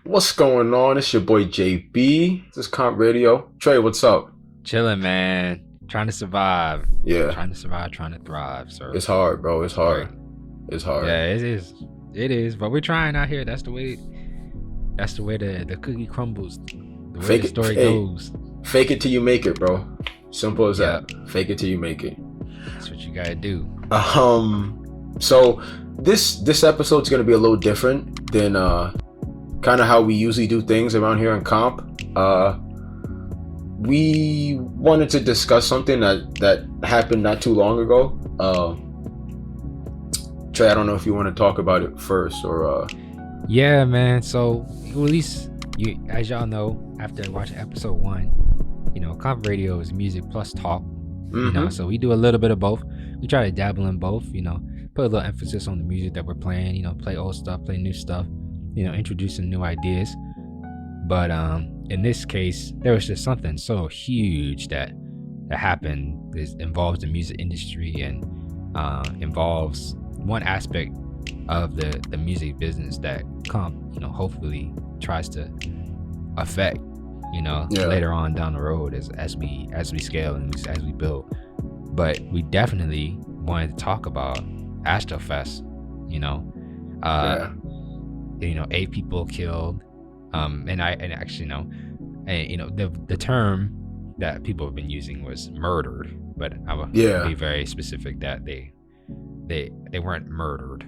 What's going on? It's your boy JB. This is Comp Radio. Trey, what's up? Chilling, man. Trying to survive. Yeah, Trying to survive, trying to thrive, sir. it's hard, bro. It's Very. hard. It's hard. Yeah, it is. It is. But we're trying out here. That's the way. That's the way the cookie crumbles. The way Fake the it. story Hey, goes. fake it till you make it, bro. Simple as Yeah, that. Fake it till you make it. that's what you gotta do. So this episode's gonna be a little different than kind of how we usually do things around here in Comp. We wanted to discuss something that happened not too long ago. Trey, I don't know if you want to talk about it first or Yeah, man. So at least you, as y'all know, after watching episode 1, Comp Radio is music plus talk. So we do a little bit of both. We try to dabble in both. Put a little emphasis on the music that we're playing. Play old stuff, play new stuff. Introducing new ideas. But in this case, there was just something so huge that happened. This involves the music industry and involves one aspect of the music business that Comp, hopefully tries to affect, Yeah. later on down the road as we scale and as we build. But we definitely wanted to talk about AstroFest. Uh, yeah. 8 people killed. And actually, the term that people have been using was murdered, but I would Yeah. be very specific that they weren't murdered.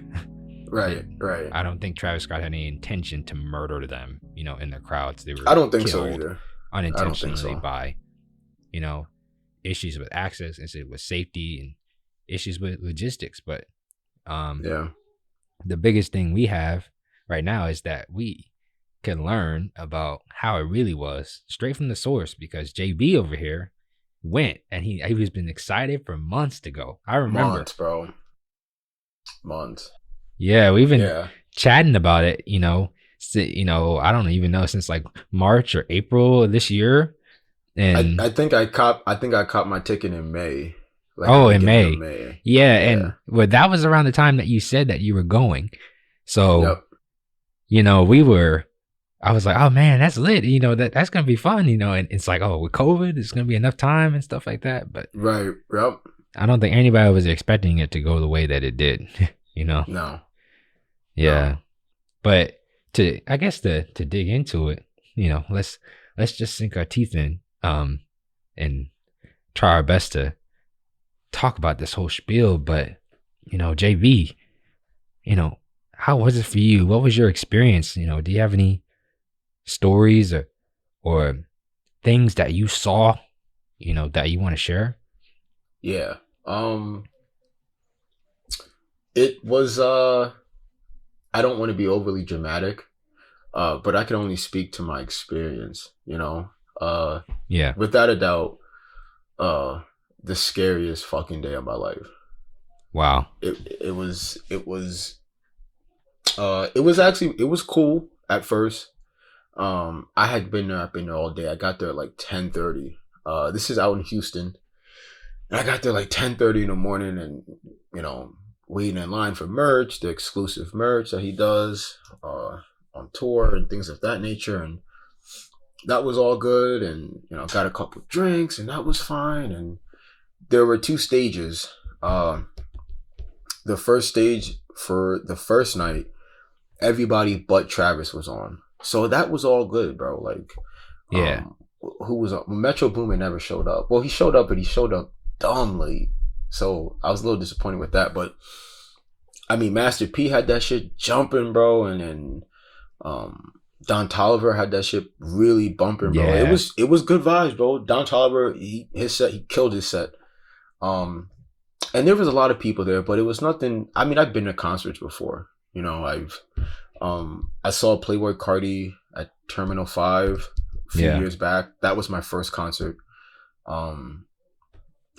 Right. I don't think Travis Scott had any intention to murder them, in the crowds. They were I don't think so killed either. unintentionally so. by, issues with access, issues with safety, and issues with logistics. But Yeah. the biggest thing we have right now is that we can learn about how it really was straight from the source, because JB over here went and he was been excited for months to go. I remember. Months, bro. Months. Yeah, we've been Yeah. chatting about it, I don't even know, since like March or April of this year. And I think I caught my ticket in May. Like oh, the in beginning of May. May. Yeah, Yeah. and well, that was around the time that you said that you were going. So, Yep. I was like, oh man, that's lit. That's gonna be fun. And it's like, oh, with COVID, it's gonna be enough time and stuff like that. But Right. Yep. I don't think anybody was expecting it to go the way that it did. No. Yeah. But I guess to dig into it, let's just sink our teeth in, and try our best to talk about this whole spiel. But JB, how was it for you? What was your experience? Do you have any stories or things that you saw, that you want to share? Yeah. It was I don't want to be overly dramatic, but I can only speak to my experience, Yeah. without a doubt, the scariest fucking day of my life. Wow. It was cool at first. I've been there all day. I got there at like 10:30. This is out in Houston. And I got there like 10:30 in the morning, and waiting in line for merch, the exclusive merch that he does on tour and things of that nature. And that was all good, and got a couple drinks, and that was fine. And there were 2 stages. The first stage for the first night, everybody but Travis was on, so that was all good, bro. Like, Yeah. who was up? Metro Boomin never showed up. Well, he showed up, but he showed up dumb late, so I was a little disappointed with that. But I mean, Master P had that shit jumping, bro, and then Don Toliver had that shit really bumping, bro. Yeah. It was good vibes, bro. Don Toliver, he killed his set. And there was a lot of people there, but it was nothing. I mean, I've been to concerts before. I saw Playboy Cardi at Terminal 5 a few Yeah. years back. That was my first concert.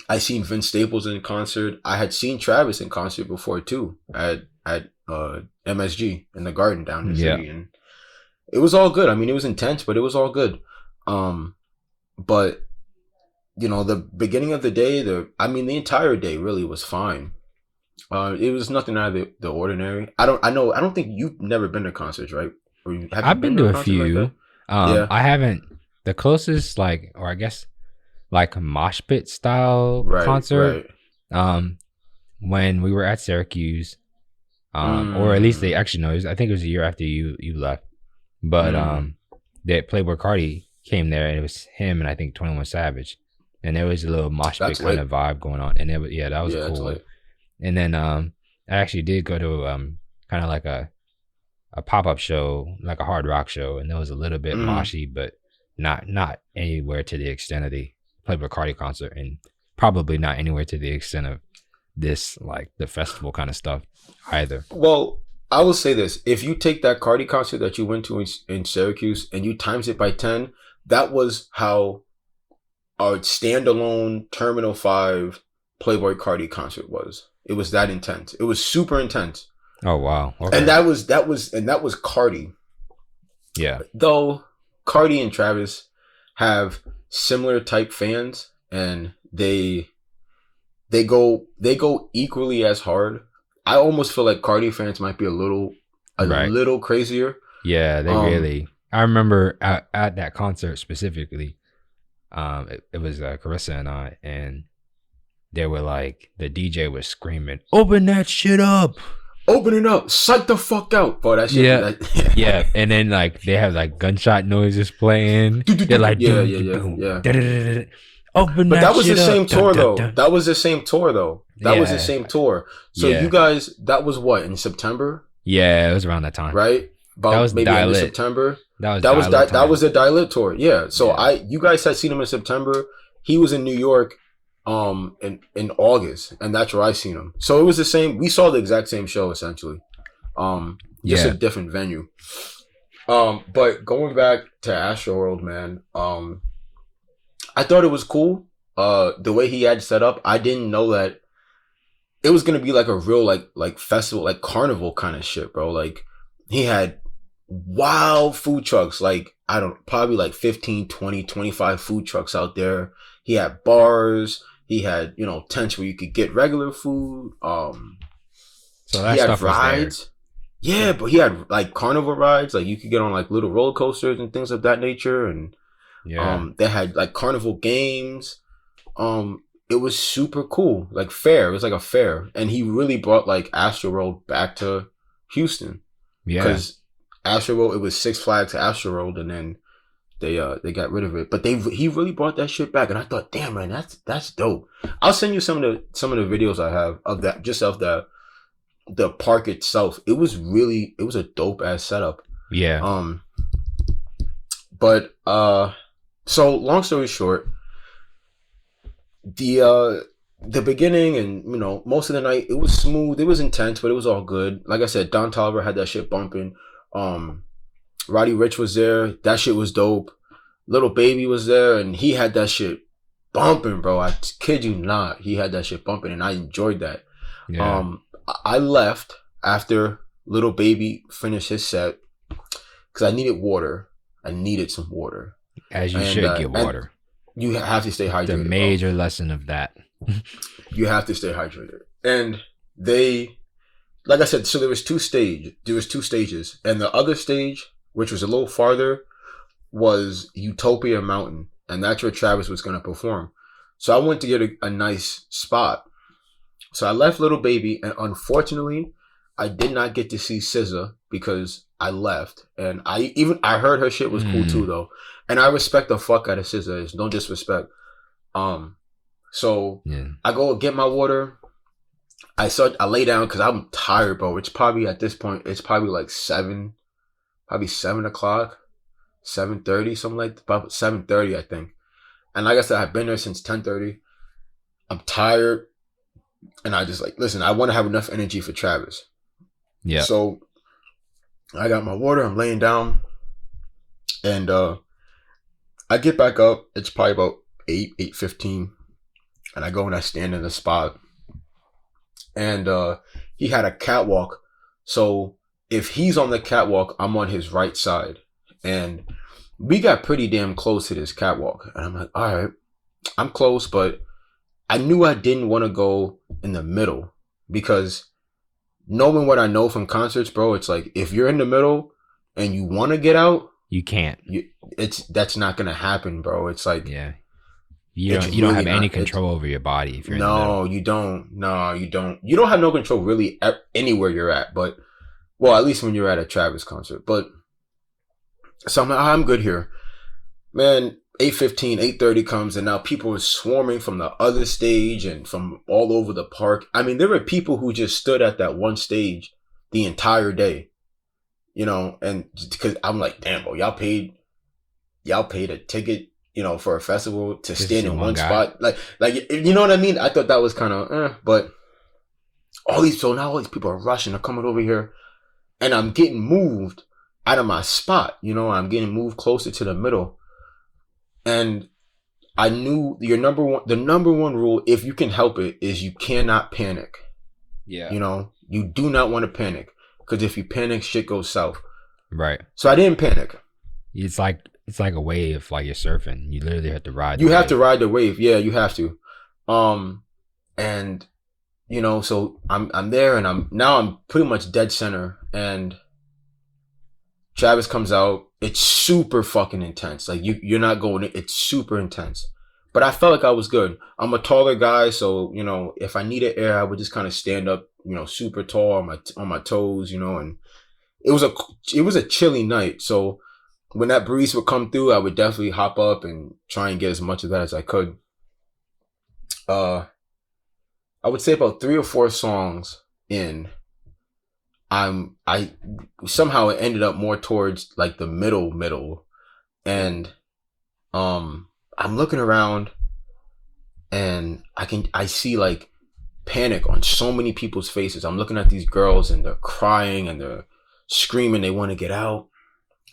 I seen Vince Staples in concert. I had seen Travis in concert before too at MSG in the Garden down in the Yeah. city, and it was all good. I mean, it was intense, but it was all good. But the beginning of the day, the entire day really was fine. It was nothing out of the ordinary. I don't think you've never been to concerts, right? Or have you I've been been to to a a concert like that? few. Yeah. I haven't. The closest, like, or I guess, like a mosh pit style Right. concert. Right. Um, when we were at Syracuse, or at least they Mm. actually no, I think it was a year after you left. But Mm. that Playboy Cardi came there, and it was him and I think 21 Savage, and there was a little mosh pit That's kind of lit. vibe going on, and it was, yeah, that was Yeah, that's cool. lit. And then I actually did go to kind of like a pop up show, like a hard rock show, and it was a little bit Mm. moshy, but not anywhere to the extent of the Playboy Cardi concert, and probably not anywhere to the extent of this, like the festival kind of stuff either. Well, I will say this: if you take that Cardi concert that you went to in Syracuse and you times it by 10, that was how our standalone Terminal 5 Playboy Cardi concert was. It was that intense. It was super intense. Oh wow, And okay, that was Cardi. yeah, Though Cardi and Travis have similar type fans, and they go equally as hard. I almost feel like Cardi fans might be a right, little crazier. yeah, they Um, really. I remember at that concert specifically, it was Carissa and I, and they were like, the DJ was screaming, "Open that shit up!" Open it up, psych the fuck out, bro. That shit. Yeah, That, yeah, and then like they have like gunshot noises playing. They're like, yeah, "Doom, yeah, doom, yeah, boom, yeah. da, da, da, da. Open But that that was the shit same up!" Dun, tour, dun, though. dun. That was the same tour, though. That was the Yeah, same tour. So you yeah, guys, that was what, in September, yeah. It was around that time. right? That About was maybe end of Dial-It. September. That was That was Dial-It that time. was the Dial-It tour. Yeah. So Yeah. you guys had seen him in September. He was in New York, in August, and that's where I seen him. So it was the same. We saw the exact same show essentially. Just a Yeah. different venue. But going back to Astroworld, man. I thought it was cool. The way he had set up, I didn't know that it was gonna be like a real like festival, like carnival kind of shit, bro. Like he had wild food trucks, like I don't probably like 15, 20, 25 food trucks out there. He had bars, he had, tents where you could get regular food. So He that had stuff was there. rides. Yeah, but he had like carnival rides, like you could get on like little roller coasters and things of that nature. And Yeah. they had like carnival games. It was super cool, like fair. It was like a fair, and he really brought like Astroworld back to Houston, Yeah. because Astroworld, it was Six Flags Astroworld, and then they got rid of it. But he really brought that shit back, and I thought, damn man, that's dope. I'll send you some of the videos I have of that, just of the park itself. It was a dope ass setup. Yeah. Um, but so long story short, the beginning and most of the night, it was smooth, it was intense, but it was all good. Like I said, Don Tolliver had that shit bumping. um Roddy Ricch was there, that shit was dope. Little Baby was there, and he had that shit bumping, bro. I kid you not, he had that shit bumping, and I enjoyed that. Yeah. I left after Little Baby finished his set because I needed water. I needed some water, As you and should get water. you have to stay The hydrated, bro. major lesson of that. You have to stay hydrated. And they, like I said, so there was two stages, and the other stage, which was a little farther, was Utopia Mountain, and that's where Travis was going to perform. So I went to get a nice spot. So I left Little Baby, and unfortunately, I did not get to see SZA because I left. And I heard her shit was cool too, though, and I respect the fuck out of SZA. It's no disrespect. So Yeah. I go get my water. I lay down because I'm tired, bro. It's probably at this point, it's probably like 7 o'clock, 7:30, something like that. About 7:30, I think. And like I said, I've been there since 10:30. I'm tired, and I just like, listen, I want to have enough energy for Travis. Yeah. So I got my water. I'm laying down, and I get back up. It's probably about 8:15, and I go and I stand in the spot. And he had a catwalk, so if he's on the catwalk, I'm on his right side, and we got pretty damn close to this catwalk. And I'm like, all right, I'm close, but I knew I didn't want to go in the middle, because knowing what I know from concerts, bro, it's like if you're in the middle, and you want to get out, you can't. That's not gonna happen, bro. It's like, yeah, you don't have any control over your body if you're in the middle. You don't. No, you don't. You don't have no control really anywhere you're at, but well, at least when you're at a Travis concert. But somehow I'm good here, man. 8:15, 8:30 comes, and now people are swarming from the other stage and from all over the park. I mean, there were people who just stood at that one stage the entire day, you know, and because I'm like, damn, bro, y'all paid a ticket, you know, for a festival to stand in one spot, like you know what I mean? I thought that was kind of, but all these people are rushing, are coming over here, and I'm getting moved out of my spot, you know, I'm getting moved closer to the middle. And I knew the number one rule, if you can help it, is you cannot panic. Yeah. You know, you do not want to panic, because if you panic, shit goes south. Right. So I didn't panic. It's like a wave, like you're surfing. You literally have to ride. You have to ride the wave. Yeah, you have to. And you know, so I'm there, and I'm pretty much dead center, and Travis comes out. It's super fucking intense. Like you're not going. It's super intense. But I felt like I was good. I'm a taller guy, so you know, if I needed air, I would just kind of stand up, you know, super tall on my toes, you know. And it was a chilly night, so when that breeze would come through, I would definitely hop up and try and get as much of that as I could. I would say about 3 or 4 songs in, I somehow it ended up more towards like the middle, and I'm looking around, and I see like panic on so many people's faces. I'm looking at these girls, and they're crying and they're screaming they want to get out.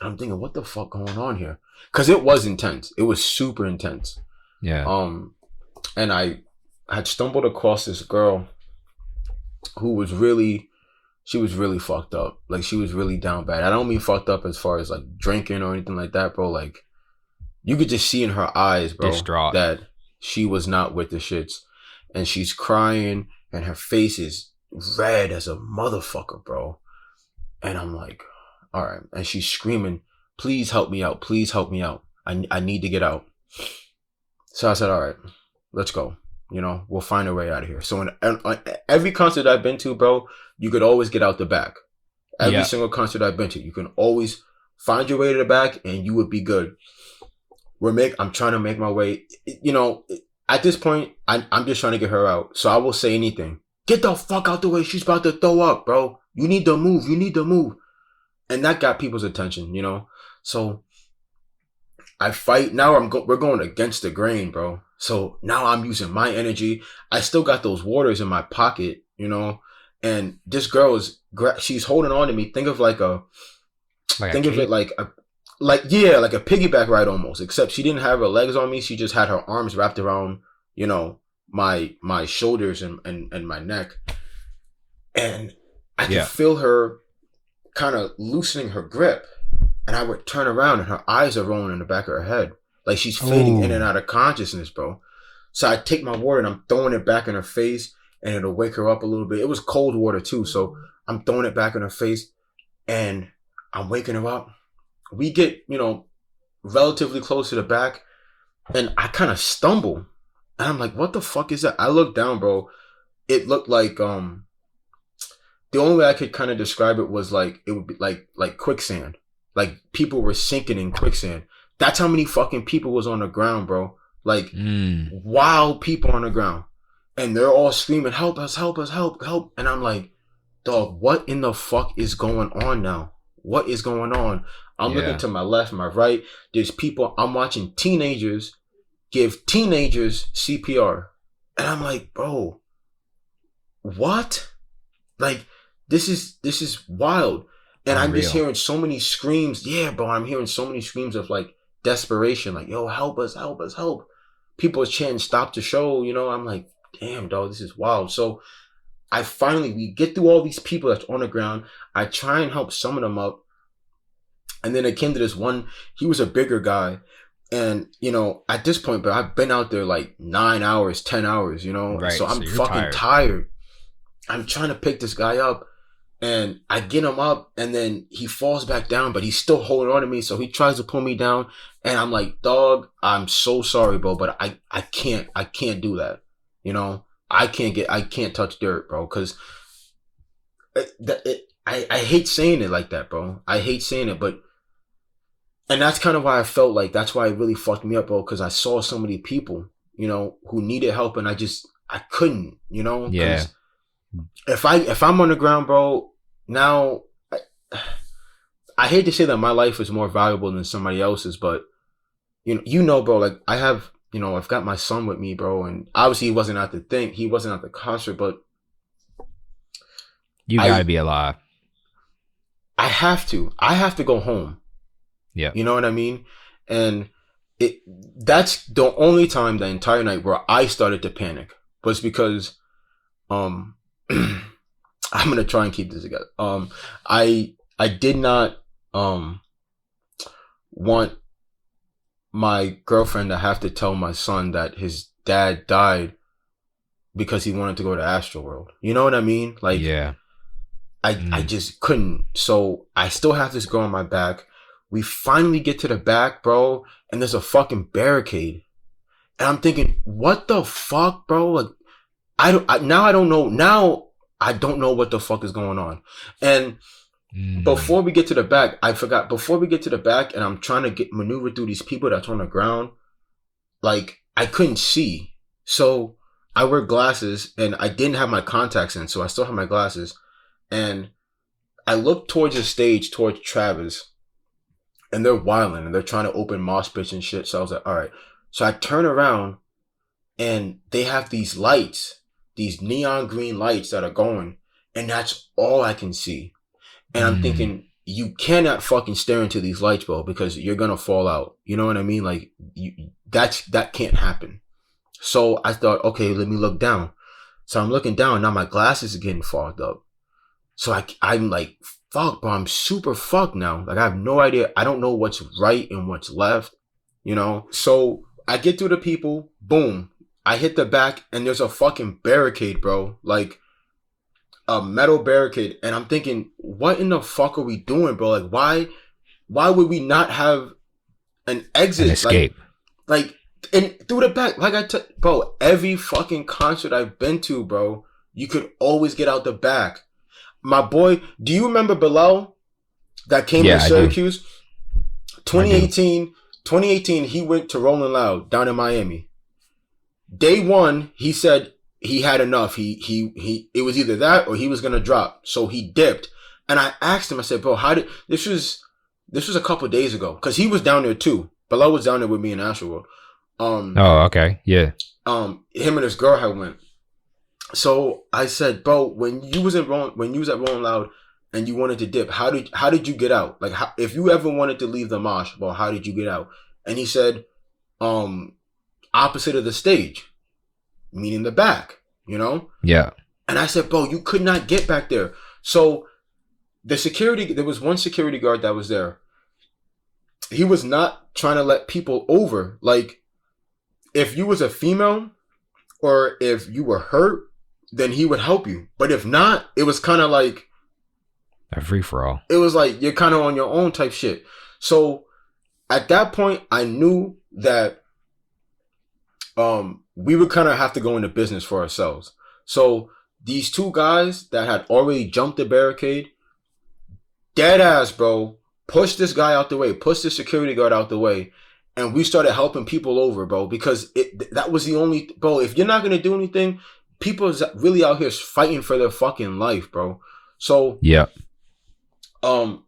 I'm thinking, what the fuck going on here? Because it was intense. It was super intense. Yeah. And I had stumbled across this girl who was really fucked up. Like, she was really down bad. I don't mean fucked up as far as like drinking or anything like that, bro. Like, you could just see in her eyes, bro, distraught, that she was not with the shits. And she's crying, and her face is red as a motherfucker, bro. And I'm like, all right. And she's screaming, please help me out. Please help me out. I need to get out. So I said, all right, let's go. You know, we'll find a way out of here. So in every concert I've been to, bro, you could always get out the back. Every single concert I've been to, you can always find your way to the back, and you would be good. I'm trying to make my way. You know, at this point, I'm just trying to get her out. So I will say anything. Get the fuck out the way. She's about to throw up, bro. You need to move. You need to move. And that got people's attention, you know? So I fight. Now we're going against the grain, bro. So now I'm using my energy. I still got those waters in my pocket, you know? And this girl she's holding on to me. Think of like a piggyback ride almost, except she didn't have her legs on me. She just had her arms wrapped around, you know, my shoulders and my neck. And I could feel her kind of loosening her grip. And I would turn around, and her eyes are rolling in the back of her head. Like she's fading in and out of consciousness, bro. So I take my water and I'm throwing it back in her face, and it'll wake her up a little bit. It was cold water too, so I'm throwing it back in her face, and I'm waking her up. We get, you know, relatively close to the back, and I kind of stumble. And I'm like, what the fuck is that? I look down, bro. It looked like, the only way I could kind of describe it was like, it would be like quicksand. Like people were sinking in quicksand. That's how many fucking people was on the ground, bro. Like wild people on the ground. And they're all screaming, help us, help us, help, help. And I'm like, dog, what in the fuck is going on now? What is going on? I'm looking to my left, my right. There's people. I'm watching teenagers give teenagers CPR. And I'm like, bro, what? Like, this is wild. And I'm just hearing so many screams. Yeah, bro, I'm hearing so many screams of like desperation. Like, yo, help us, help us, help. People are chanting, stop the show. You know, I'm like, damn, dog, this is wild. So we get through all these people that's on the ground. I try and help some of them up. And then it came to this one, he was a bigger guy. And, you know, at this point, but I've been out there like 9 hours, 10 hours, you know? Right, so I'm fucking tired. I'm trying to pick this guy up. and I get him up, and then he falls back down, but he's still holding on to me. So he tries to pull me down, and I'm like, dog, I'm so sorry, bro, but I can't do that. You know, I can't touch dirt, bro, because I hate saying it like that, bro. I hate saying it, but and that's kind of why I felt like that's why it really fucked me up, bro, because I saw so many people, you know, who needed help, and I couldn't, you know, Yeah. because if I'm on the ground, bro, now I hate to say that my life is more valuable than somebody else's, but you know, bro, like I have, you know, I've got my son with me, bro, and obviously he wasn't at the concert, but You gotta I be alive. I have to go home. Yeah. You know what I mean? And that's the only time the entire night where I started to panic was because I'm gonna try and keep this together. I did not want my girlfriend to have to tell my son that his dad died because he wanted to go to Astroworld. You know what I mean? Like, yeah. I just couldn't. So I still have this girl on my back. We finally get to the back, bro, and there's a fucking barricade. And I'm thinking, what the fuck, bro? Like, I don't know. Now I don't know what the fuck is going on. And before we get to the back, I forgot. Before we get to the back, and I'm trying to maneuver through these people that's on the ground, like I couldn't see. So I wear glasses, and I didn't have my contacts in, so I still have my glasses. And I look towards the stage, towards Travis, and they're wilding, and they're trying to open mosh pits and shit. So I was like, all right. So I turn around, and they have these lights, these neon green lights that are going, and that's all I can see. And I'm thinking, you cannot fucking stare into these lights, bro, because you're gonna fall out. You know what I mean? Like, that can't happen. So I thought, okay, let me look down. So I'm looking down, now my glasses are getting fogged up. So I'm like, fuck, bro, I'm super fucked now. Like, I have no idea. I don't know what's right and what's left, you know? So I get through the people, boom. I hit the back, and there's a fucking barricade, bro. Like, a metal barricade. And I'm thinking, what in the fuck are we doing, bro? Like, why would we not have an exit? An escape. Like, and through the back. Like, bro, every fucking concert I've been to, bro, you could always get out the back. My boy, do you remember Bilal that came to Syracuse? 2018, he went to Rolling Loud down in Miami. Day one, he said he had enough. It was either that or he was gonna drop. So he dipped. And I asked him, I said, bro, this was a couple of days ago. Cause he was down there too. Bilal was down there with me in Astroworld. Oh, okay. Yeah. Him and his girl had went. So I said, bro, when you was at Rolling Loud and you wanted to dip, how did you get out? Like, if you ever wanted to leave the mosh, well, how did you get out? And he said, opposite of the stage, meaning the back, you know? Yeah. And I said, bro, you could not get back there. So there was one security guard that was there. He was not trying to let people over. Like, if you was a female or if you were hurt, then he would help you. But if not, it was kind of like a free-for-all. It was like you're kind of on your own type shit. So at that point, I knew that we would kind of have to go into business for ourselves. So these two guys that had already jumped the barricade, dead ass, bro, pushed this guy out the way, pushed the security guard out the way, and we started helping people over, bro, because that was the only, bro, if you're not going to do anything, people is really out here fighting for their fucking life, bro. So, yeah. I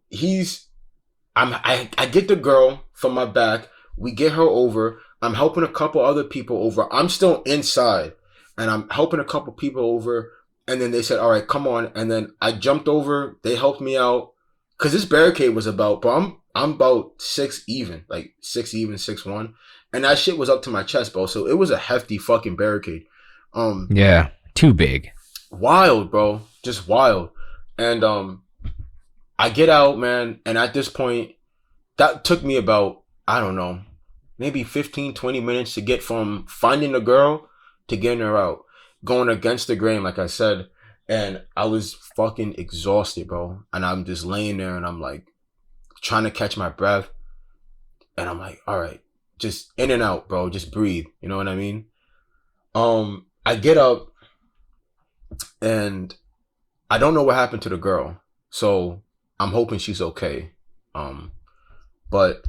get the girl from my back. We get her over. I'm helping a couple other people over. I'm still inside, and I'm helping a couple people over. And then they said, all right, come on. And then I jumped over. They helped me out. Because this barricade was about, bro, I'm about 6', 6'1". And that shit was up to my chest, bro. So it was a hefty fucking barricade. Yeah, too big. Wild, bro. Just wild. And I get out, man. And at this point, that took me about, I don't know, maybe 15, 20 minutes to get from finding the girl to getting her out. Going against the grain, like I said. And I was fucking exhausted, bro. And I'm just laying there and I'm like trying to catch my breath. And I'm like, all right, just in and out, bro. Just breathe. You know what I mean? I get up and I don't know what happened to the girl. So I'm hoping she's okay. But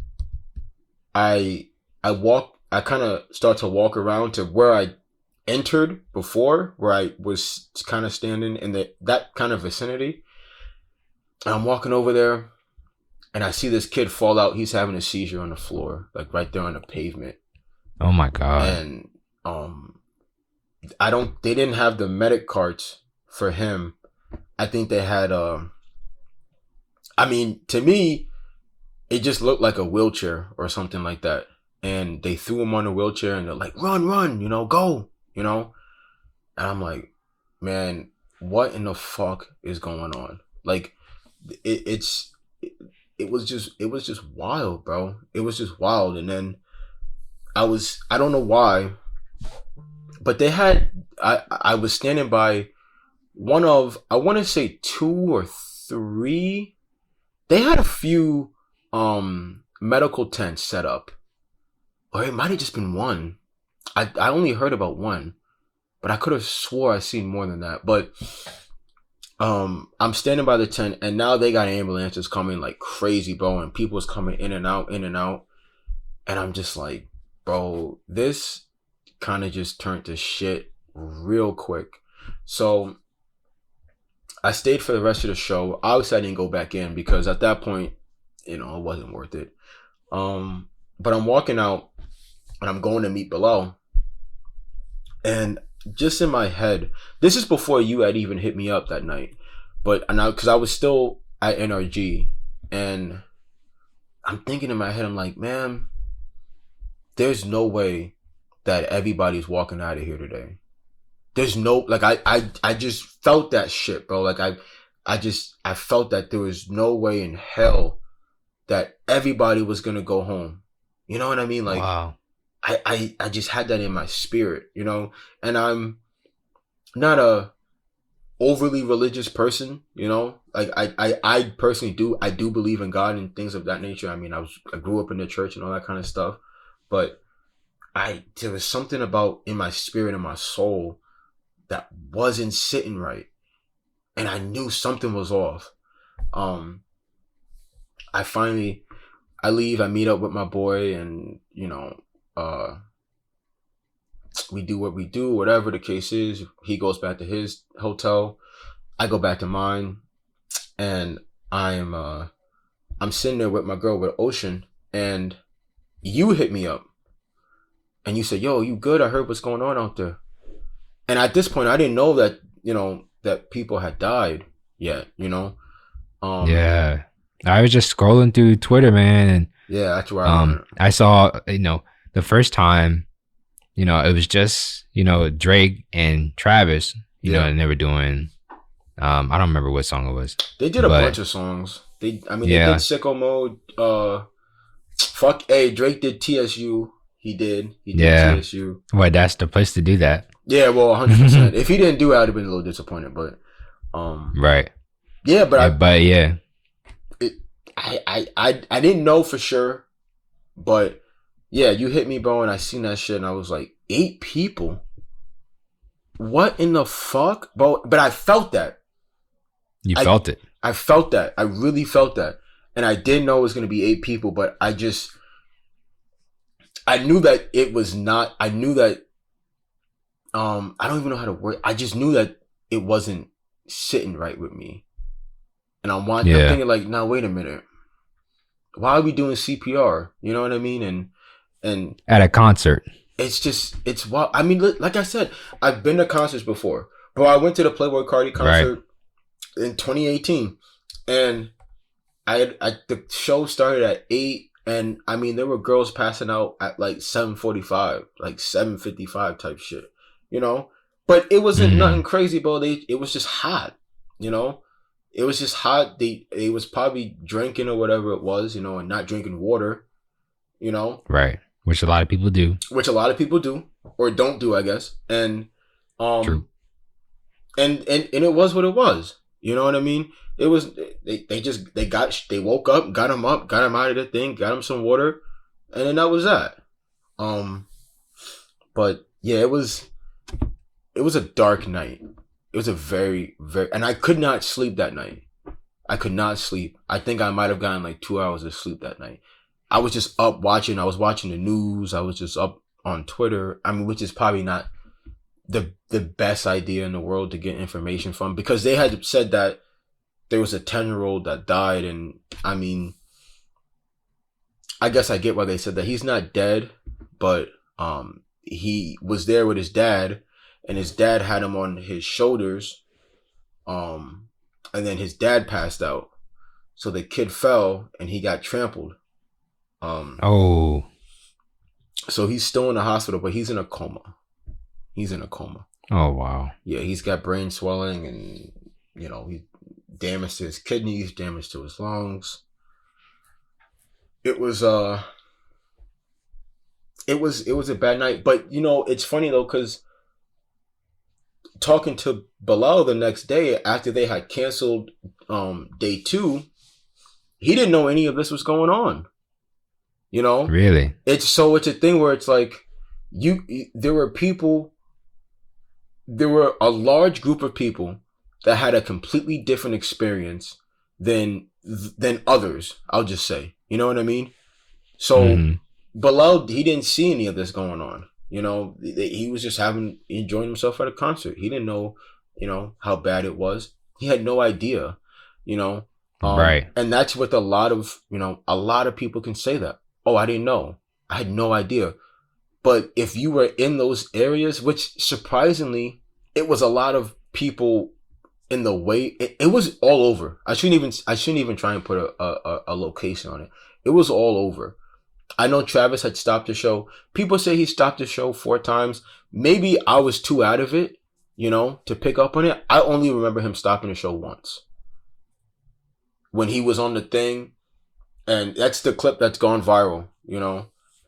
I kind of start to walk around to where I entered before, where I was kind of standing in that kind of vicinity. And I'm walking over there and I see this kid fall out. He's having a seizure on the floor, like right there on the pavement. Oh my God. And they didn't have the medic carts for him. I think they had to me it just looked like a wheelchair or something like that. And they threw him on a wheelchair and they're like, run, go, And I'm like, man, what in the fuck is going on? Like, it was just wild, bro. It was just wild. And then I don't know why, but I was standing by one of, I want to say 2 or 3. They had a few medical tents set up, or it might have just been one. I only heard about one, but I could have swore I seen more than that. But I'm standing by the tent, and now they got ambulances coming like crazy, bro, and people's coming in and out, and I'm just like, bro, this kind of just turned to shit real quick. So I stayed for the rest of the show. Obviously, I didn't go back in because at that point, it wasn't worth it. But I'm walking out and I'm going to meet below. And just in my head, this is before you had even hit me up that night. But because I was still at NRG, and I'm thinking in my head, I'm like, man, there's no way that everybody's walking out of here today. There's no, like, I just felt that shit, bro. Like, I felt that there was no way in hell that everybody was going to go home. You know what I mean? Like, wow. I just had that in my spirit, and I'm not a overly religious person, like I personally I do believe in God and things of that nature. I mean, I grew up in the church and all that kind of stuff, but there was something about in my spirit and my soul that wasn't sitting right, and I knew something was off. I leave, I meet up with my boy, and we do what we do, whatever the case is. He goes back to his hotel, I go back to mine, and I'm sitting there with my girl, with Ocean, and you hit me up and you said, yo, you good? I heard what's going on out there. And at this point I didn't know that that people had died yet. Yeah, I was just scrolling through Twitter, man, and yeah, that's where I saw the first time, it was just Drake and Travis, and they were doing I don't remember what song it was. They did a bunch of songs. They did Sicko Mode. Drake did TSU. He did TSU. Well, that's the place to do that. Yeah, well, 100%. If he didn't do it, I'd have been a little disappointed, but right. Yeah, but I didn't know for sure, but yeah, you hit me, bro, and I seen that shit, and I was like, 8 people? What in the fuck, bro? But I felt that. You felt it. I felt that. I really felt that, and I didn't know it was gonna be 8 people, but I knew that it was not. I knew that. I don't even know how to word. I just knew that it wasn't sitting right with me, and I'm thinking like, now wait a minute, why are we doing CPR? You know what I mean? And at a concert, it's wild. I mean, like I said, I've been to concerts before, bro. I went to the Playboi Carti concert in 2018, and the show started at 8. And I mean, there were girls passing out at like 7:45, like 7:55 type shit, But it wasn't nothing crazy, bro. It was just hot, It was just hot. They was probably drinking or whatever it was, and not drinking water, Right. Which a lot of people do. Which a lot of people do or don't do, I guess. And True. and it was what it was. You know what I mean? It was they woke up, got him up, got him out of the thing, got him some water, and then that was that. Um, but yeah, it was a dark night. It was a very, and I could not sleep that night. I could not sleep. I think I might have gotten like 2 hours of sleep that night. I was just up watching. I was watching the news. I was just up on Twitter. I mean, which is probably not the best idea in the world to get information from, because they had said that there was a 10-year-old that died, and I mean, I guess I get why they said that. He's not dead, but he was there with his dad, and his dad had him on his shoulders, and then his dad passed out, so the kid fell and he got trampled. Oh, So he's still in the hospital, but he's in a coma. He's in a coma. oh wow. Yeah, he's got brain swelling, and he damage to his kidneys, damage to his lungs. It was it was a bad night. But it's funny though, because talking to Bilal the next day after they had canceled day 2, he didn't know any of this was going on. Really? It's a thing where it's like there were a large group of people that had a completely different experience than others, I'll just say. You know what I mean? So Bilal, he didn't see any of this going on. He was just enjoying himself at a concert. He didn't know, how bad it was. He had no idea, Right. And that's what a lot of people can say that. Oh, I didn't know. I had no idea. But if you were in those areas, which surprisingly, it was a lot of people in the way, it was all over. I shouldn't even try and put a location on it. It was all over. I know Travis had stopped the show. People say he stopped the show 4 times. Maybe I was too out of it, to pick up on it. I only remember him stopping the show once. When he was on the thing, and that's the clip that's gone viral,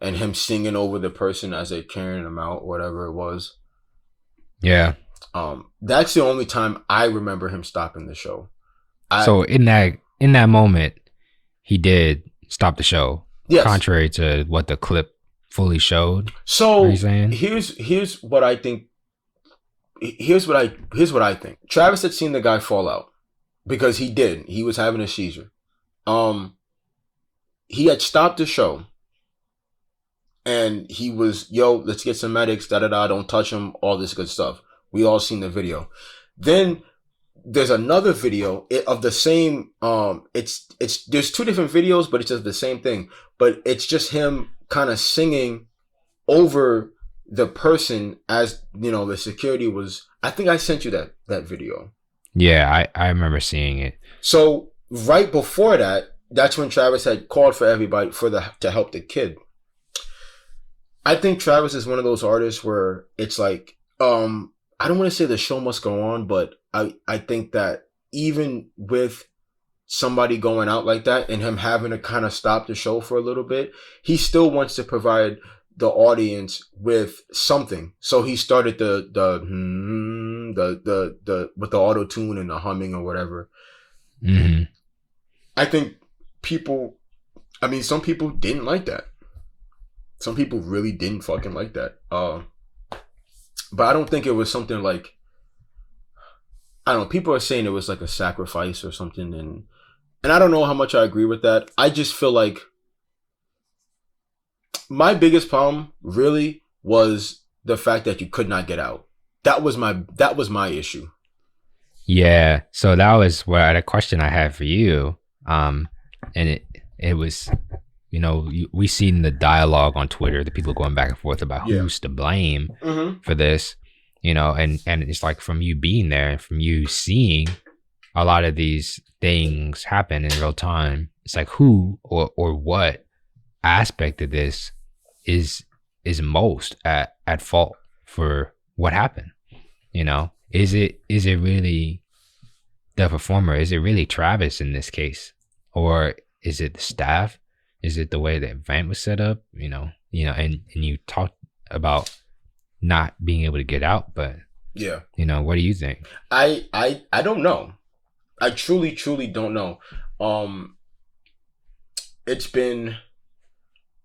and him singing over the person as they're carrying him out, whatever it was. Yeah. That's the only time I remember him stopping the show. So in that moment, he did stop the show. Yes. Contrary to what the clip fully showed. So here's what I think. Here's what I think. Travis had seen the guy fall out because he did. He was having a seizure. He had stopped the show. And he was, let's get some medics, don't touch him, all this good stuff. We all seen the video. Then there's another video of the same, there's 2 different videos, but it's just the same thing. But it's just him kind of singing over the person as, the security was, I think I sent you that video. Yeah, I remember seeing it. So right before that, that's when Travis had called for everybody to help the kid. I think Travis is one of those artists where it's like, I don't want to say the show must go on, but I think that even with somebody going out like that and him having to kind of stop the show for a little bit, he still wants to provide the audience with something. So he started the with the auto tune and the humming or whatever. Mm-hmm. I think some people didn't like that. Some people really didn't fucking like that. But I don't think it was something like, I don't know, people are saying it was like a sacrifice or something, and I don't know how much I agree with that. I just feel like my biggest problem really was the fact that you could not get out. That was my issue. Yeah. So that was a question I had for you. And it was, we seen the dialogue on Twitter, the people going back and forth about who's to blame for this, and it's like from you being there and from you seeing a lot of these things happen in real time. It's like who or what aspect of this is most at fault for what happened? Is it really the performer? Is it really Travis in this case? Or is it the staff? Is it the way the event was set up? And you talked about not being able to get out, but Yeah. What do you think? I don't know. I truly don't know. It's been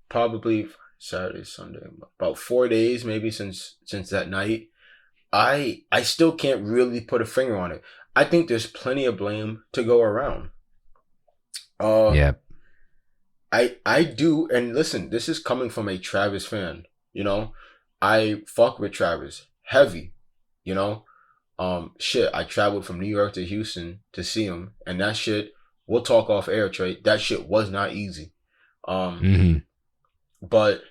probably Saturday, Sunday, about 4 days maybe since that night. I still can't really put a finger on it. I think there's plenty of blame to go around. Yeah. I do, and listen, this is coming from a Travis fan. I fuck with Travis heavy. You know, shit. I traveled from New York to Houston to see him, and that shit. We'll talk off air, Trey. That shit was not easy. Mm-hmm. But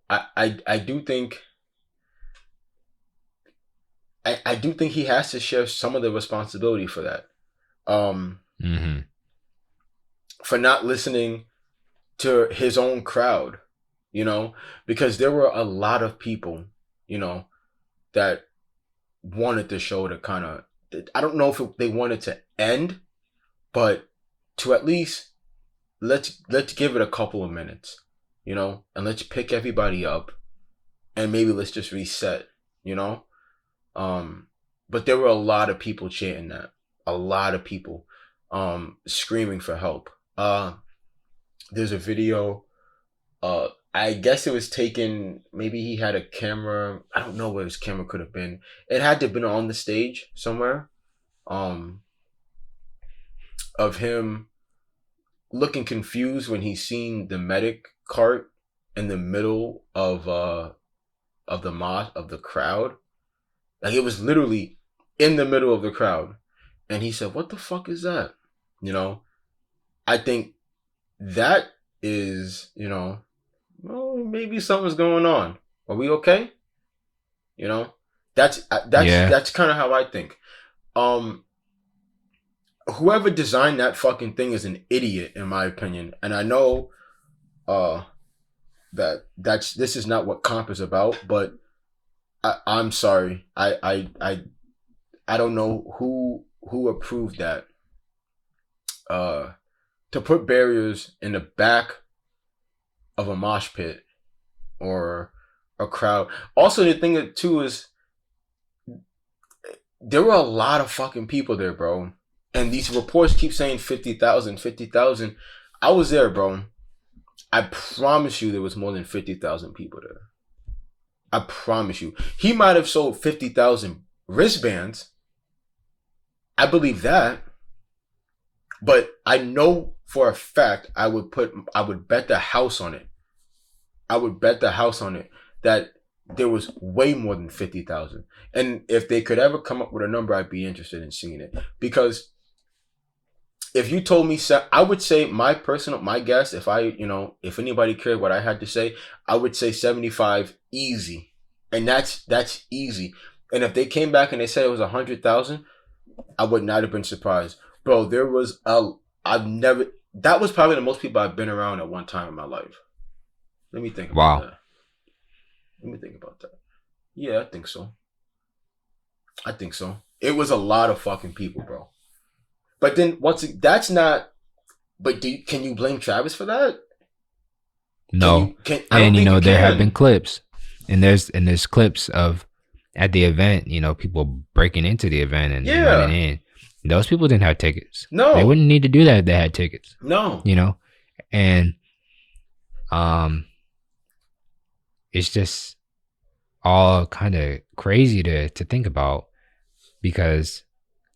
I do think I do think he has to share some of the responsibility for that. Mm-hmm. For not listening to his own crowd, because there were a lot of people, that wanted the show to kind of, I don't know if they wanted to end, but to at least let's give it a couple of minutes, and let's pick everybody up and maybe let's just reset, but there were a lot of people chanting that, a lot of people screaming for help. There's a video, I guess it was taken, maybe he had a camera, I don't know where his camera could have been. It had to have been on the stage somewhere, of him looking confused when he seen the medic cart in the middle of the crowd. Like, it was literally in the middle of the crowd. And he said, "What the fuck is that?" I think that is, well, maybe something's going on. Are we okay? That's kind of how I think. Whoever designed that fucking thing is an idiot, in my opinion. And I know this is not what comp is about, but I'm sorry. I don't know who approved that. To put barriers in the back of a mosh pit or a crowd. Also, the thing too is there were a lot of fucking people there, bro. And these reports keep saying 50,000, 50,000. I was there, bro. I promise you there was more than 50,000 people there. I promise you. He might have sold 50,000 wristbands. I believe that. But I know for a fact I would bet the house on it. I would bet the house on it that there was way more than 50,000. And if they could ever come up with a number, I'd be interested in seeing it. Because if you told me, I would say my guess, if anybody cared what I had to say, I would say 75 easy. And that's easy. And if they came back and they said it was 100,000, I would not have been surprised. Bro, that was probably the most people I've been around at one time in my life. Let me think about that. Let me think about that. Yeah, I think so. It was a lot of fucking people, bro. But then that's not. But can you blame Travis for that? No. There have been clips, and there's clips of at the event, people breaking into the event and running in. Those people didn't have tickets. No, they wouldn't need to do that if they had tickets. No, and it's just all kind of crazy to think about, because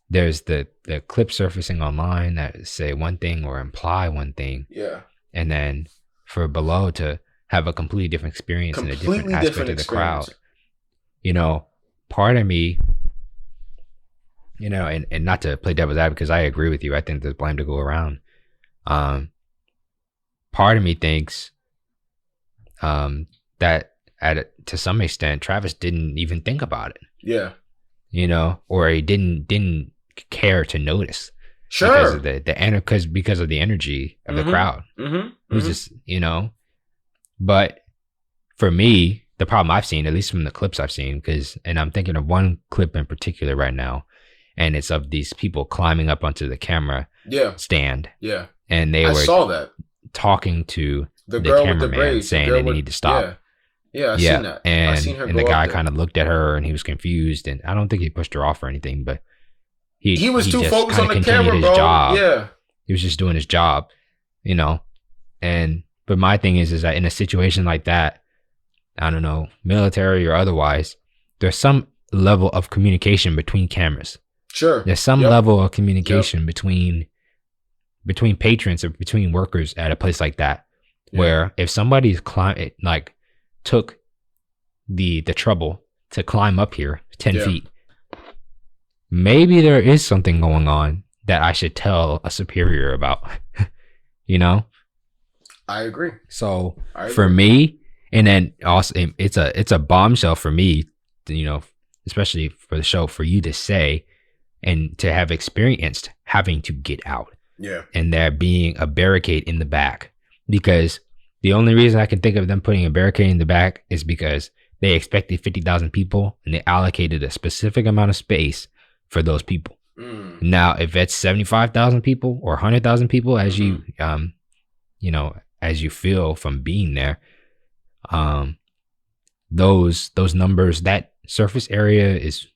there's the clip surfacing online that say one thing or imply one thing. Yeah. And then for below to have a completely different experience in a different aspect of the crowd. Part of me, and not to play devil's advocate, because I agree with you. I think there's blame to go around. Part of me thinks that to some extent, Travis didn't even think about it. Yeah. Or he didn't care to notice. Sure. Because of the energy of the crowd. Mm-hmm. It was just, but for me, the problem I've seen, at least from the clips I've seen, and I'm thinking of one clip in particular right now, and it's of these people climbing up onto the camera stand. Yeah. And I saw that talking to the girl cameraman, with the braids, saying they need to stop. Yeah, I seen Yeah, that. I seen and her the go up guy there. kind of looked at her and he was confused, and I don't think he pushed her off or anything, but He was he too just focused kind on of the continued camera, his bro. job. Yeah. He was just doing his job, you know. And but my thing is that in a situation like that, I don't know, military or otherwise, there's some level of communication between cameras. Sure. There's some Yep. level of Yep. communication between patrons or between workers at a place like that, Yeah. where if somebody's like took the trouble to climb up here 10 Yeah. feet, maybe there is something going on that I should tell a superior about, you know? I agree. So I for agree. me, and then also it's a bombshell for me, you know, especially for the show, for you to say and to have experienced having to get out Yeah. and there being a barricade in the back. Because the only reason I can think of them putting a barricade in the back is because they expected 50,000 people and they allocated a specific amount of space for those people. Now, if it's 75,000 people or 100,000 people, as you you know, as you feel from being there, those numbers, that surface area is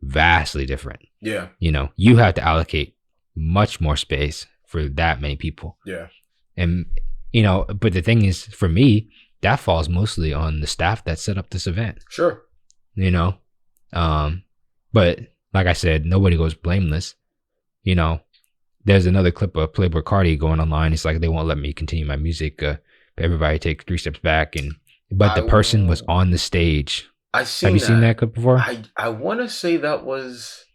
vastly different. Yeah. You know, you have to allocate much more space for that many people. Yeah. And you know, but the thing is, for me, that falls mostly on the staff that set up this event. Sure. You know, but like I said, nobody goes blameless. You know, there's another clip of Playboy Cardi going online. It's like they won't let me continue my music. Everybody take 3 steps back, and but the person was on the stage. I seen. Have you seen that clip before? I want to say that was,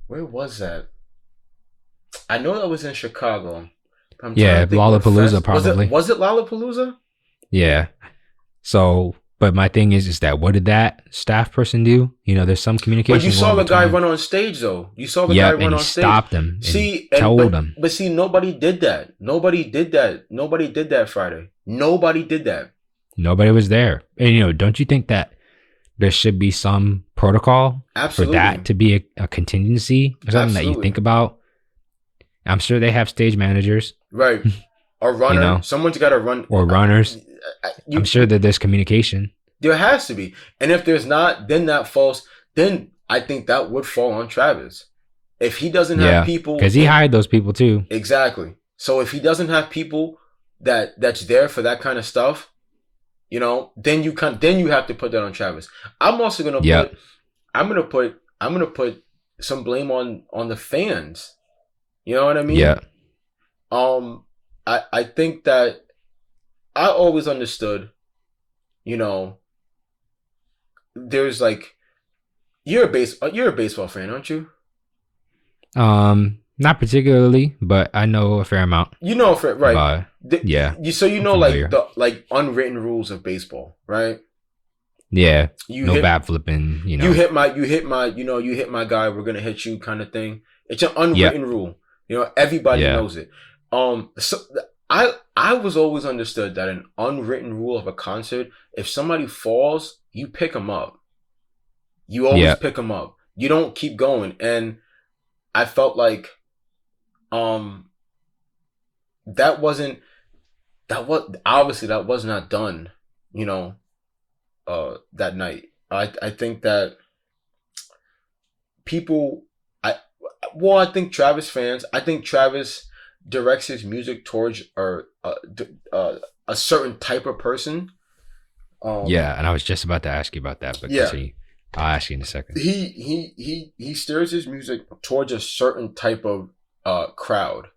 where was that? I know that was in Chicago. Yeah, Lollapalooza probably. Was it Lollapalooza? Yeah. So, but my thing is that what did that staff person do? You know, there's some communication. But you saw the guy run on stage, though. You saw the guy run on stage. Stopped him. See, told him. But see, nobody did that. Nobody did that Friday. Nobody did that. Nobody was there. And you know, don't you think that there should be some protocol for that to be a contingency or something that you think about? I'm sure they have stage managers. Right. Or runner. You know? Someone's got to run. Or runners. I'm sure that there's communication. There has to be. And if there's not, then that falls. Then I think that would fall on Travis. If he doesn't have people. Because he hired those people too. Exactly. So if he doesn't have people that's there for that kind of stuff, you know, then you have to put that on Travis. I'm also gonna put some blame on the fans. You know what I mean? Yeah. I think that I always understood, you know, there's like, you're a baseball fan, aren't you? Not particularly, but I know a fair amount. You know, right? Yeah. So you know, like the unwritten rules of baseball, right? Yeah. Bat flipping. You know, you hit my guy. We're gonna hit you, kind of thing. It's an unwritten rule. You know, everybody knows it. So I was always understood that an unwritten rule of a concert: if somebody falls, you pick them up. You always pick them up. You don't keep going. And I felt like, that was not done. You know, that night. I think that people. I think Travis fans. I think Travis directs his music towards a certain type of person. And I was just about to ask you about that, but I'll ask you in a second. He steers his music towards a certain type of crowd,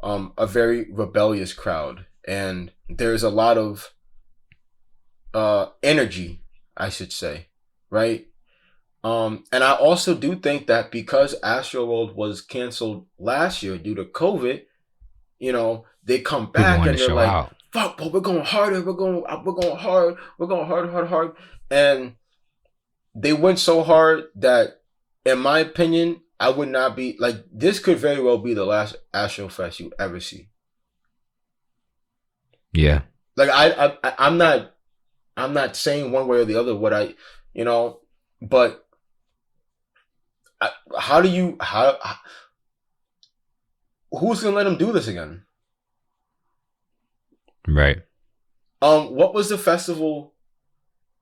a very rebellious crowd, and there's a lot of energy, I should say, right? And I also do think that because Astroworld was canceled last year due to COVID, you know, they come back and they're like, "Fuck, but we're going harder. We're going hard. We're going hard." And they went so hard that, in my opinion, I would not be like, this could very well be the last AstroFest you ever see. Yeah. Like I'm not saying one way or the other what I, you know, but who's gonna let him do this again? Right. What was the festival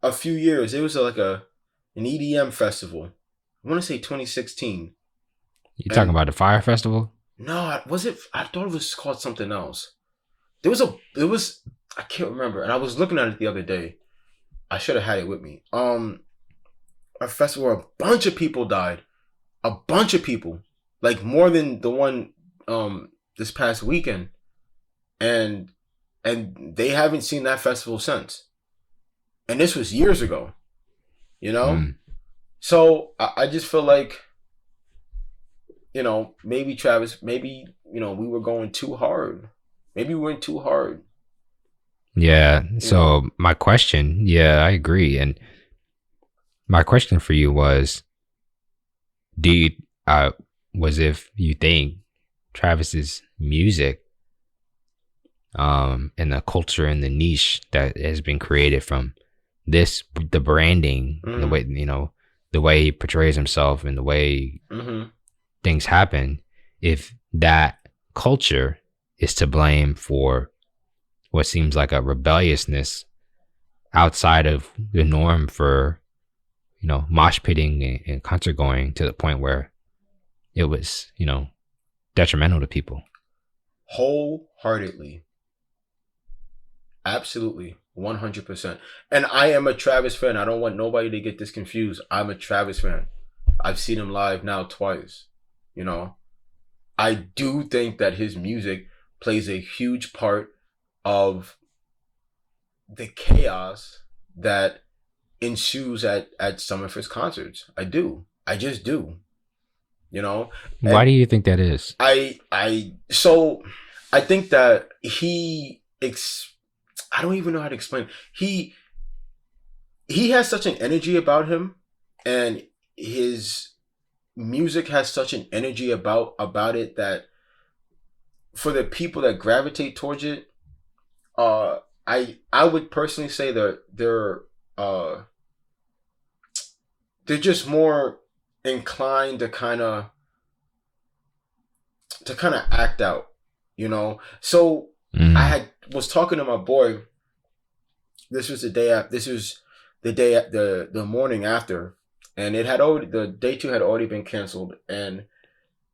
a few years. It was like an EDM festival. I want to say 2016. You talking And about the Fire Festival? no, was it? I thought it was called something else. There was I can't remember. And I was looking at it the other day. I should have had it with me. A festival where a bunch of people died. A bunch of people, like more than the one this past weekend, and they haven't seen that festival since. And this was years ago, you know. Mm. So I just feel like, maybe Travis, maybe we were going too hard. Maybe we went too hard. Yeah. You know, So my question, yeah, I agree. And my question for you was, do you, was if you think Travis's music, and the culture and the niche that has been created from the branding, and the way, the way he portrays himself and the way things happen, if that culture is to blame for what seems like a rebelliousness outside of the norm for, mosh pitting and concert going, to the point where it was, detrimental to people. wholeheartedly, absolutely, 100%. And I am a Travis fan. I don't want nobody to get this confused. I'm a Travis fan. I've seen him live now twice. I do think that his music plays a huge part of the chaos that ensues at some of his concerts. I do. I just do. Why And do you think that is? so I think that I don't even know how to explain. He has such an energy about him, and his music has such an energy about it, that for the people that gravitate towards it, I would personally say that they're just more inclined to kind of act out, So I was talking to my boy. This was the day after. This was the morning after, and the day two had already been canceled, and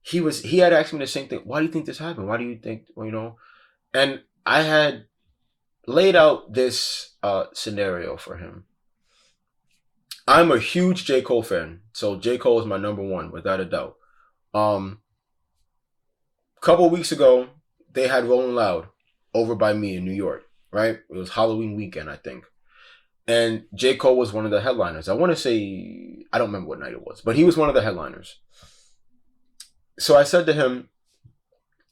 he had asked me the same thing. Why do you think this happened? Why do you think, And I had laid out this scenario for him. I'm a huge J. Cole fan, so J. Cole is my number one without a doubt. Couple weeks ago, they had Rolling Loud over by me in New York, right? It was Halloween weekend, I think. And J. Cole was one of the headliners. I want to say, I don't remember what night it was, but he was one of the headliners. So I said to him,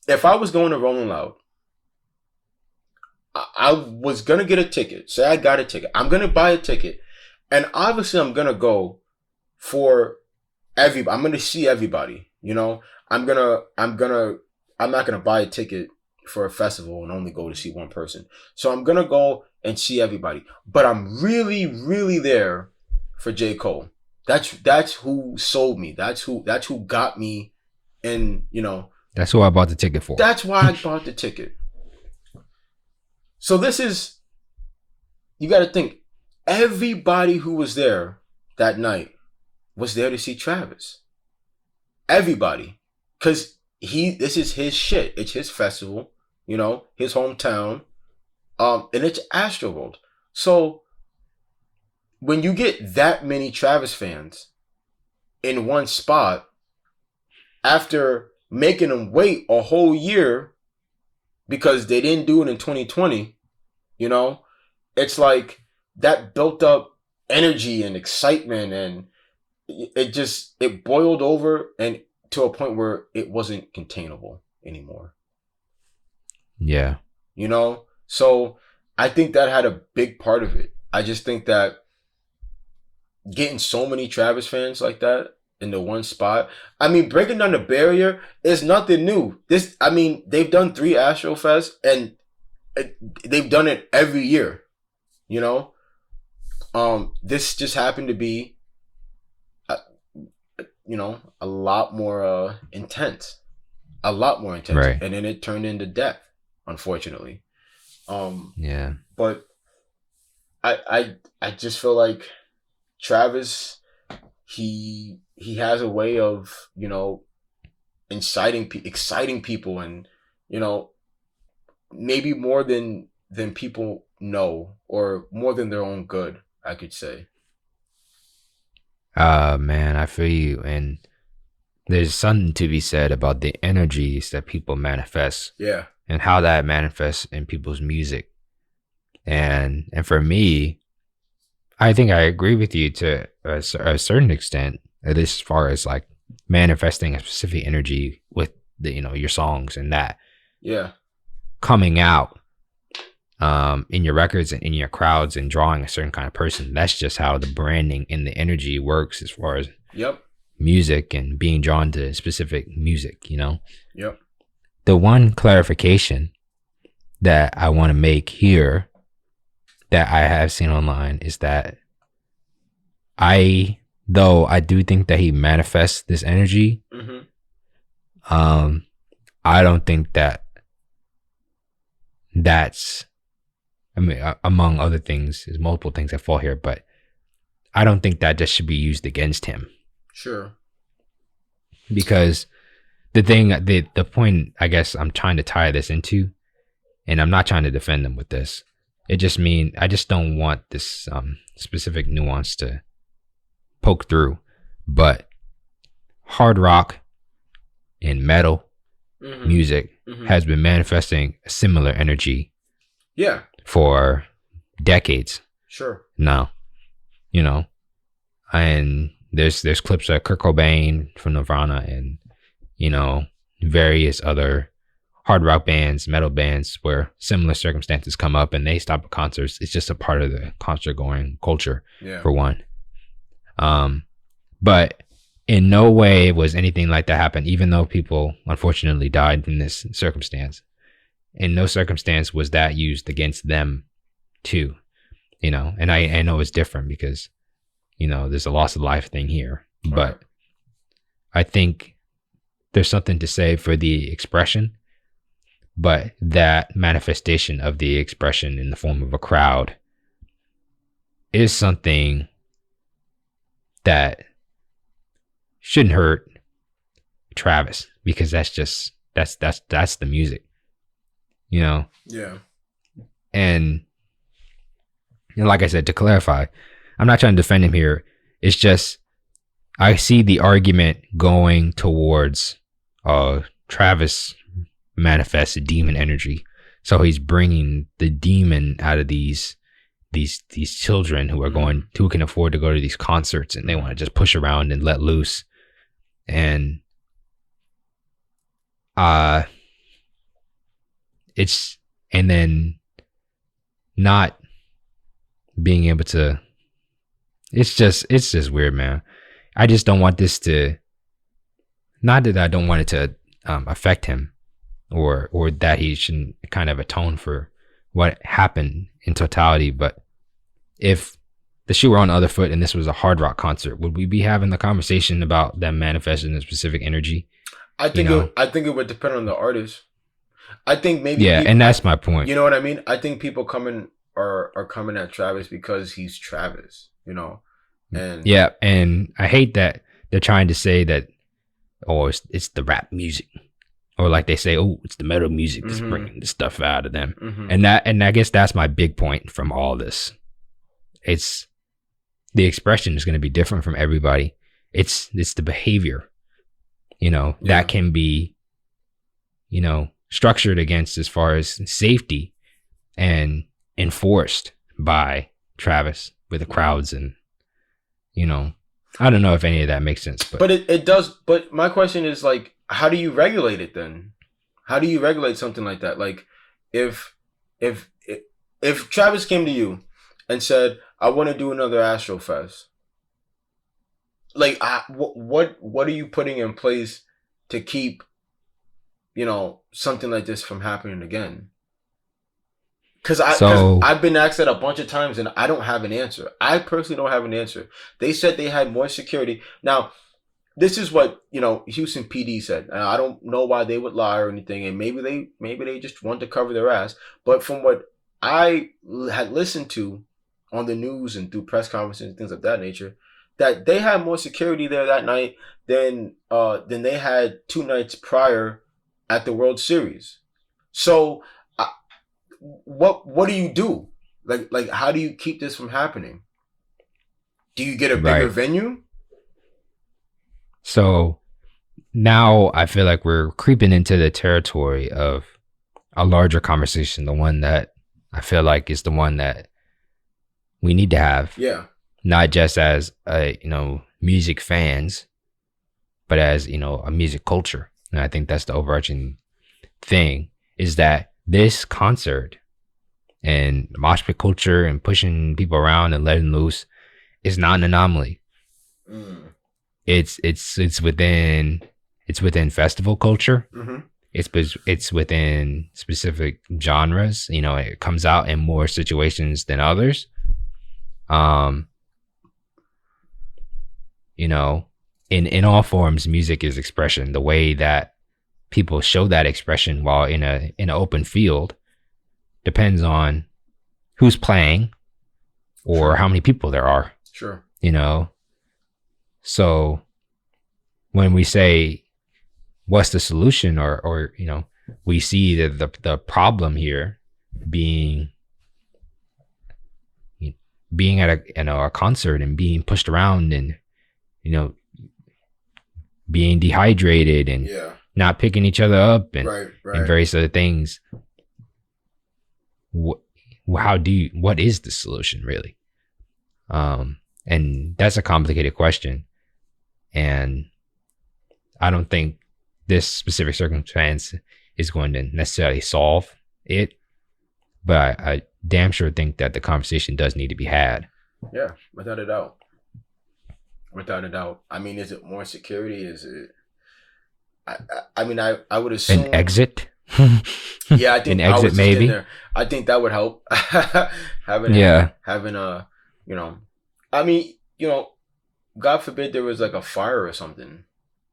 if I was going to Rolling Loud, I was going to get a ticket. Say I got a ticket. I'm going to buy a ticket. And obviously I'm going to go for everybody. I'm going to see everybody, I'm not going to buy a ticket for a festival and only go to see one person. So I'm going to go and see everybody. But I'm really, really there for J. Cole. That's who sold me. That's who got me. And, that's who I bought the ticket for. That's why I bought the ticket. So you got to think, everybody who was there that night was there to see Travis. Everybody. Because this is his shit. It's his festival, his hometown. And it's Astroworld. So when you get that many Travis fans in one spot, after making them wait a whole year because they didn't do it in 2020, it's like that built up energy and excitement, and it boiled over and to a point where it wasn't containable anymore. Yeah. So I think that had a big part of it. I just think that getting so many Travis fans like that in the one spot, breaking down the barrier is nothing new. They've done 3 AstroFests, and they've done it every year, This just happened to be, a lot more intense. Right. And then it turned into death, unfortunately. Yeah. But I just feel like Travis, he has a way of, exciting people, and you know maybe more than people know, or more than their own good, I could say. Man, I feel you. And there's something to be said about the energies that people manifest Yeah. and how that manifests in people's music. And for me, I think I agree with you to a certain extent, at least as far as like manifesting a specific energy with the, your songs and that Yeah. coming out in your records and in your crowds and drawing a certain kind of person. That's just how the branding and the energy works as far as Yep. music and being drawn to specific music. Yep. The one clarification that I want to make here that I have seen online is that though I do think that he manifests this energy, I don't think that's, I mean, among other things, there's multiple things that fall here, but I don't think that just should be used against him. Sure. Because the point I guess I'm trying to tie this into, and I'm not trying to defend them with this. It just mean I just don't want this specific nuance to poke through. But hard rock and metal music has been manifesting a similar energy. Yeah. For decades. Sure. Now, and there's clips of Kurt Cobain from Nirvana and various other hard rock bands, metal bands where similar circumstances come up and they stop at concerts. It's just a part of the concert going culture, for one. But in no way was anything like that happen, even though people unfortunately died in this circumstance. In no circumstance was that used against them too, and I know it's different because, there's a loss of life thing here, but I think there's something to say for the expression, but that manifestation of the expression in the form of a crowd is something that shouldn't hurt Travis, because that's the music. Yeah. And like I said, to clarify, I'm not trying to defend him here. It's just I see the argument going towards Travis manifests demon energy. So he's bringing the demon out of these children who are who can afford to go to these concerts, and they want to just push around and let loose. And and then not being able to, it's just weird, man. I just don't want this to, not that I don't want it to affect him or that he shouldn't kind of atone for what happened in totality. But if the shoe were on the other foot and this was a hard rock concert, would we be having the conversation about them manifesting a specific energy? I think it would depend on the artist. I think maybe and that's my point. You know what I mean? I think people are coming at Travis because he's Travis, And yeah, and I hate that they're trying to say that, it's the rap music, or like they say, it's the metal music that's bringing the stuff out of them. And I guess that's my big point from all this. It's the expression is going to be different from everybody. It's the behavior, that can be, structured against as far as safety and enforced by Travis with the crowds. And I don't know if any of that makes sense, but it does. But my question is, like, how do you regulate it then? How do you regulate something like that? Like, if Travis came to you and said, I want to do another AstroFest, like, what are you putting in place to keep something like this from happening again? Because I've been asked that a bunch of times and I don't have an answer. I personally don't have an answer. They said they had more security. Now, this is what Houston PD said. I don't know why they would lie or anything, and maybe they just want to cover their ass. But from what I had listened to, on the news and through press conferences and things of that nature, that they had more security there that night than they had 2 nights prior at the World Series. So, what do you do? Like how do you keep this from happening? Do you get a bigger Right. venue? So now I feel like we're creeping into the territory of a larger conversation, the one that I feel like is the one that we need to have, Yeah. not just as music fans, but as a music culture. And I think that's the overarching thing, is that this concert and mosh pit culture and pushing people around and letting loose is not an anomaly. Mm. It's within festival culture. Mm-hmm. It's within specific genres. It comes out in more situations than others. In all forms, music is expression. The way that people show that expression while in an open field depends on who's playing or Sure. how many people there are. Sure. So when we say what's the solution, or we see that the problem here being at a concert and being pushed around and being dehydrated and not picking each other up and various other things. What is the solution really? And that's a complicated question, and I don't think this specific circumstance is going to necessarily solve it, but I damn sure think that the conversation does need to be had. Yeah, without a doubt. Without a doubt. I mean, is it more security? Is it? I mean, I would assume an exit. Yeah, I think an exit maybe. I think that would help. having a I mean, God forbid there was like a fire or something.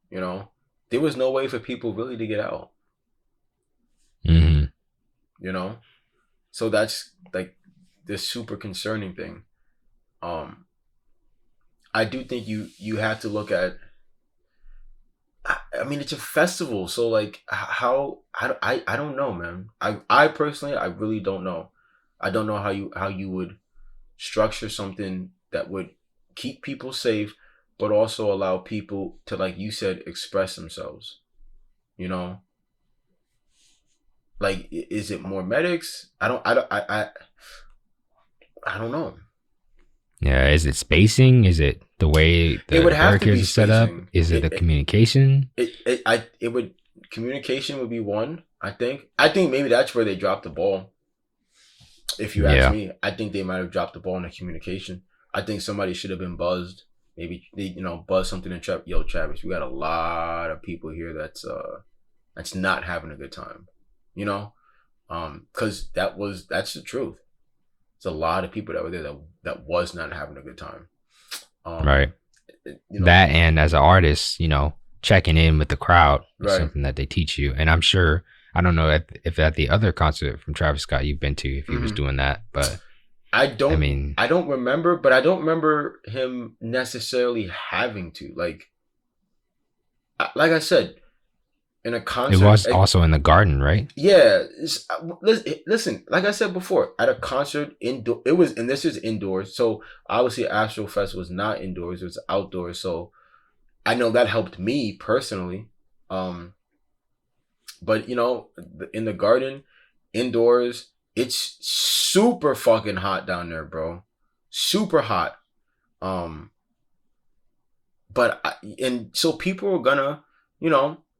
There was no way for people really to get out. Mm-hmm. So that's like this super concerning thing. I do think you have to look at. I mean, it's a festival, so like I don't know, man. I personally, I really don't know. I don't know how you would structure something that would keep people safe, but also allow people to, like you said, express themselves. Like, is it more medics? I don't know. Yeah, is it spacing? Is it the way the barricades are set up? Is it the communication? Communication would be one. I think maybe that's where they dropped the ball. If you ask me, I think they might have dropped the ball in the communication. I think somebody should have been buzzed. Maybe they, buzz something and yo, Travis, we got a lot of people here that's not having a good time. Because that's the truth. There's a lot of people that were there that was not having a good time. Right. That, and as an artist, checking in with the crowd is something that they teach you. And I'm sure, I don't know if at the other concert from Travis Scott you've been to, if he was doing that, but I don't remember, but I don't remember him necessarily having to. Like I said, in a concert. It was also in the Garden, right? Yeah. Listen, like I said before, at a concert, and this is indoors. So obviously AstroFest was not indoors, it was outdoors. So I know that helped me personally. But in the Garden, indoors, it's super fucking hot down there, bro. Super hot. And so people are gonna,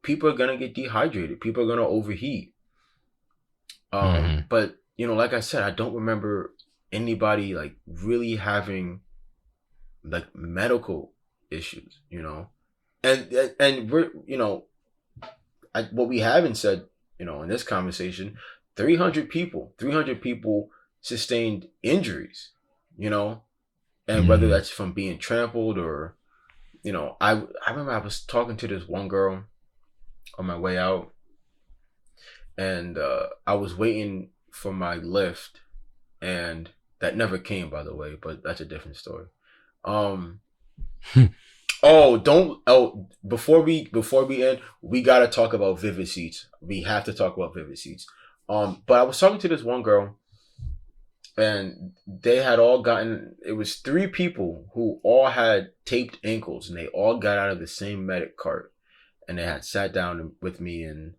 people are gonna get dehydrated. People are gonna overheat. But like I said, I don't remember anybody like really having like medical issues. And we're what we haven't said, in this conversation, 300 people sustained injuries. And whether that's from being trampled or, I remember I was talking to this one girl on my way out, and I was waiting for my lift, and That never came, by the way, but that's a different story. Oh, don't. Oh, before we end, we gotta talk about Vivid Seats. We have to talk about Vivid Seats. But I was talking to this one girl, and they had all gotten. It was 3 people who all had taped ankles, and they all got out of the same medic cart, and they had sat down with me, and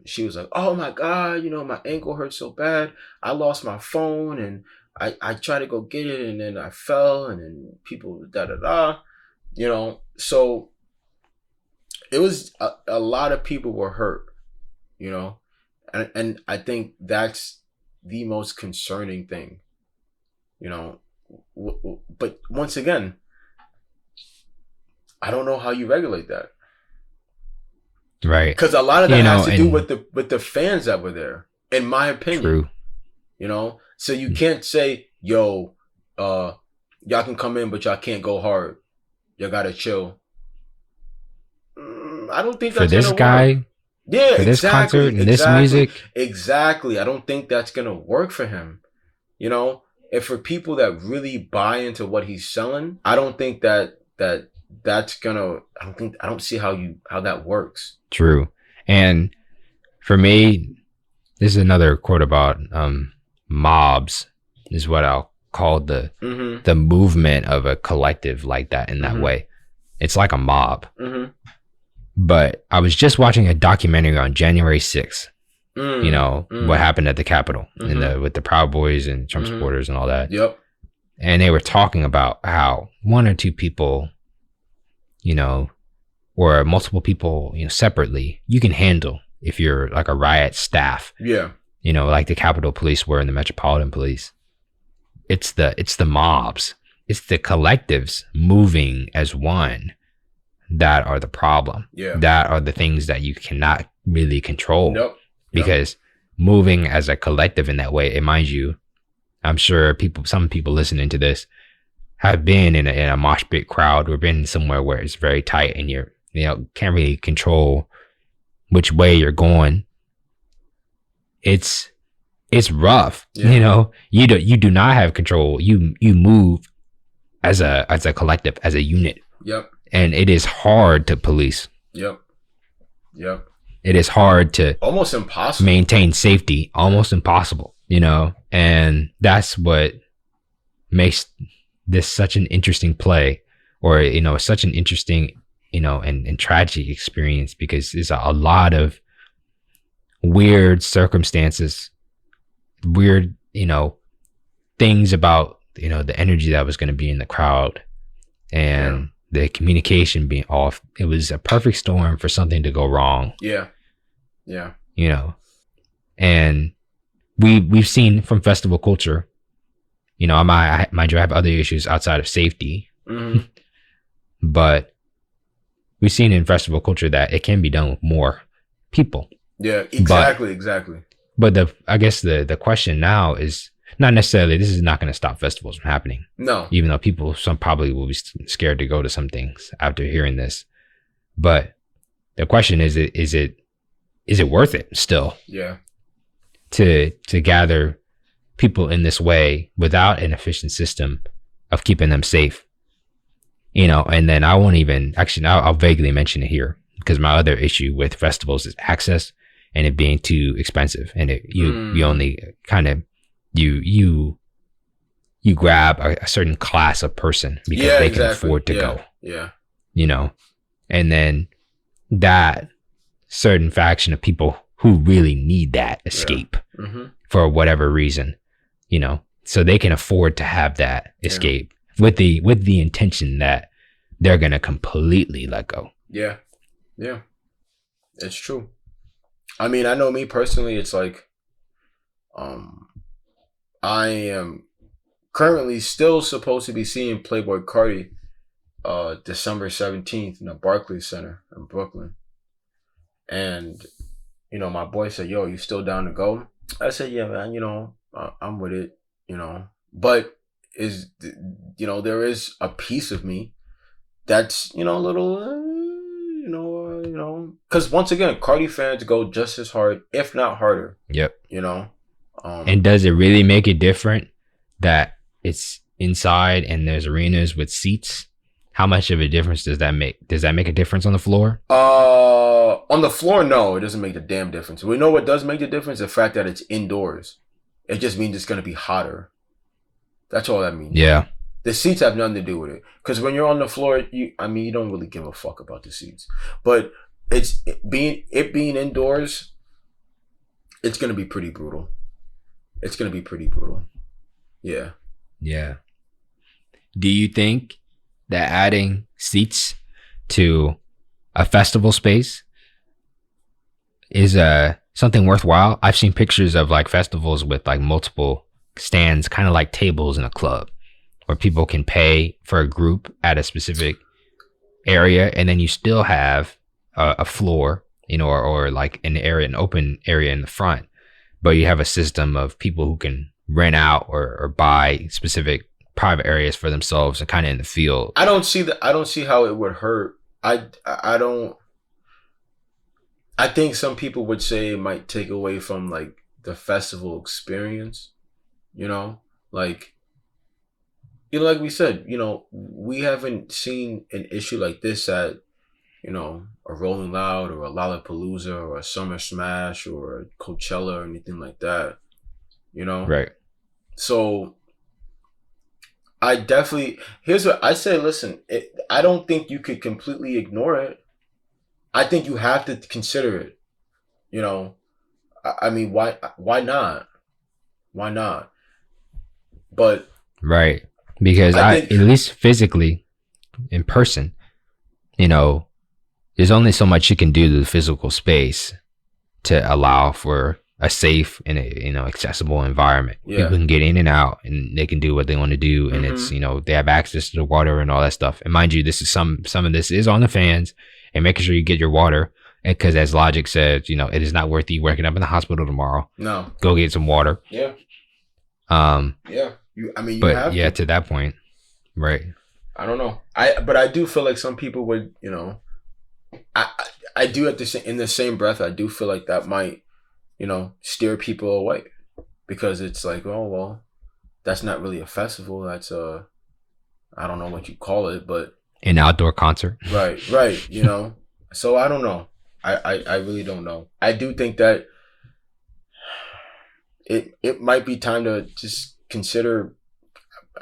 she was like, "Oh my God, my ankle hurts so bad. I lost my phone, and I tried to go get it, and then I fell, and then people da da da." So it was a lot of people were hurt, and I think that's the most concerning thing, but once again, I don't know how you regulate that, right? Because a lot of that has to do with the fans that were there, in my opinion. True. So you can't say, yo, y'all can come in, but y'all can't go hard. You gotta chill. I don't think that's for this guy. Work. Yeah, for this concert and this music. Exactly. I don't think that's gonna work for him. If for people that really buy into what he's selling, I don't think that's gonna. I don't see how that works. True. And for me, this is another quote about mobs is what I'll call the movement of a collective like that, in that way. It's like a mob. But I was just watching a documentary on January 6th. What happened at the Capitol with the Proud Boys and Trump supporters and all that. Yep. And they were talking about how 1 or 2 people, or multiple people, separately, you can handle if you're like a riot staff. Yeah. Like the Capitol Police were and the Metropolitan Police. It's the mobs. It's the collectives moving as one that are the problem. Yeah. That are the things that you cannot really control. Nope. Because moving as a collective in that way, and mind you, I'm sure some people listening to this have been in a mosh pit crowd or been somewhere where it's very tight and you're can't really control which way you're going. It's rough. Yeah. You do not have control. You move as a collective, as a unit. Yep. And it is hard to police. Yep. It is hard to almost impossible maintain safety. Almost impossible. And that's what makes this such an interesting play, or such an interesting and tragic experience, because there's a lot of weird circumstances, weird things about the energy that was going to be in the crowd, and the communication being off. It was a perfect storm for something to go wrong. Yeah. And we've seen from festival culture, I have other issues outside of safety, but we've seen in festival culture that it can be done with more people. Yeah, exactly. But I guess the question now is not necessarily, this is not going to stop festivals from happening. No. Even though some probably will be scared to go to some things after hearing this. But the question is it worth it still? Yeah. To gather people in this way without an efficient system of keeping them safe. And then I won't even, actually, I'll vaguely mention it here, because my other issue with festivals is access and it being too expensive. And you only kind of, you grab a certain class of person because they can afford to go. Yeah. And then that certain faction of people who really need that escape for whatever reason, so they can afford to have that escape with the intention that they're going to completely let go. Yeah. It's true. I mean, I know me personally, it's like, I am currently still supposed to be seeing Playboi Carti December 17th in the Barclays Center in Brooklyn. And, my boy said, yo, you still down to go? I said, yeah, man, I'm with it, But there is a piece of me that's, a little, because once again, Cardi fans go just as hard, if not harder. Yep. And does it really make it different that it's inside and there's arenas with seats, how much of a difference does that make? Does that make a difference on the floor? On the floor, no, it doesn't make a damn difference. We know what does make the difference: the fact that it's indoors. It just means it's gonna be hotter. That's all that means. Yeah. The seats have nothing to do with it. Because when you're on the floor, you don't really give a fuck about the seats. But being indoors, it's gonna be pretty brutal. It's gonna be pretty brutal. Yeah. Yeah. Do you think that adding seats to a festival space is something worthwhile? I've seen pictures of like festivals with like multiple stands, kind of like tables in a club, where people can pay for a group at a specific area, and then you still have a floor, or like an open area in the front, but you have a system of people who can rent out or buy specific private areas for themselves and kind of in the field. I don't see how it would hurt. I don't. I think some people would say it might take away from like the festival experience. Like like we said, we haven't seen an issue like this at a Rolling Loud or a Lollapalooza or a Summer Smash or a Coachella or anything like that. Right. So here's what I say. Listen, I don't think you could completely ignore it. I think you have to consider it. I mean, why not? Why not? But right, because I think, at least physically, in person, there's only so much you can do to the physical space to allow for a safe and accessible environment. Yeah. People can get in and out, and they can do what they want to do, and it's they have access to the water and all that stuff. And mind you, this is some of this is on the fans, and making sure you get your water, because as Logic said, it is not worth you waking up in the hospital tomorrow. No, go get some water. Yeah. Yeah. You but yeah, to that point, right? I don't know. But I do feel like some people would, I do in the same breath, I do feel like that might, steer people away, because it's like, oh well, that's not really a festival. That's I don't know what you call it, but an outdoor concert. Right. So I don't know. I really don't know. I do think that it might be time to just consider,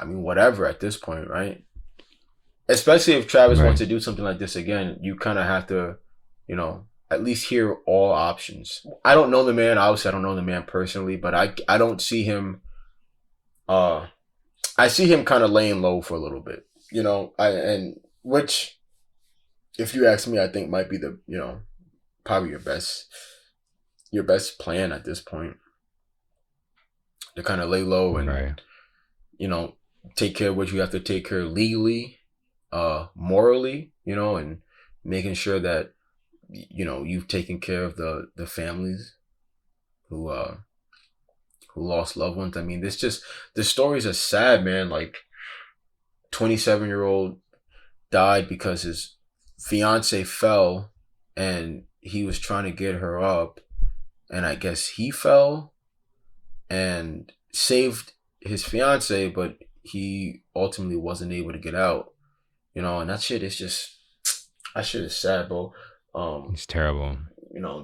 whatever at this point, right? Especially if Travis wants to do something like this again, you kind of have to, at least hear all options. I don't know the man. Obviously, I don't know the man personally, but I don't see him. I see him kind of laying low for a little bit, which, if you ask me, I think might be the, probably your best plan at this point. To kind of lay low and, take care of what you have to take care of legally, morally, and making sure that, you've taken care of the families who lost loved ones. I mean, the stories are sad, man. Like, 27-year-old died because his fiance fell and he was trying to get her up, and I guess he fell and saved his fiance, but he ultimately wasn't able to get out. And that shit is sad, bro. It's terrible.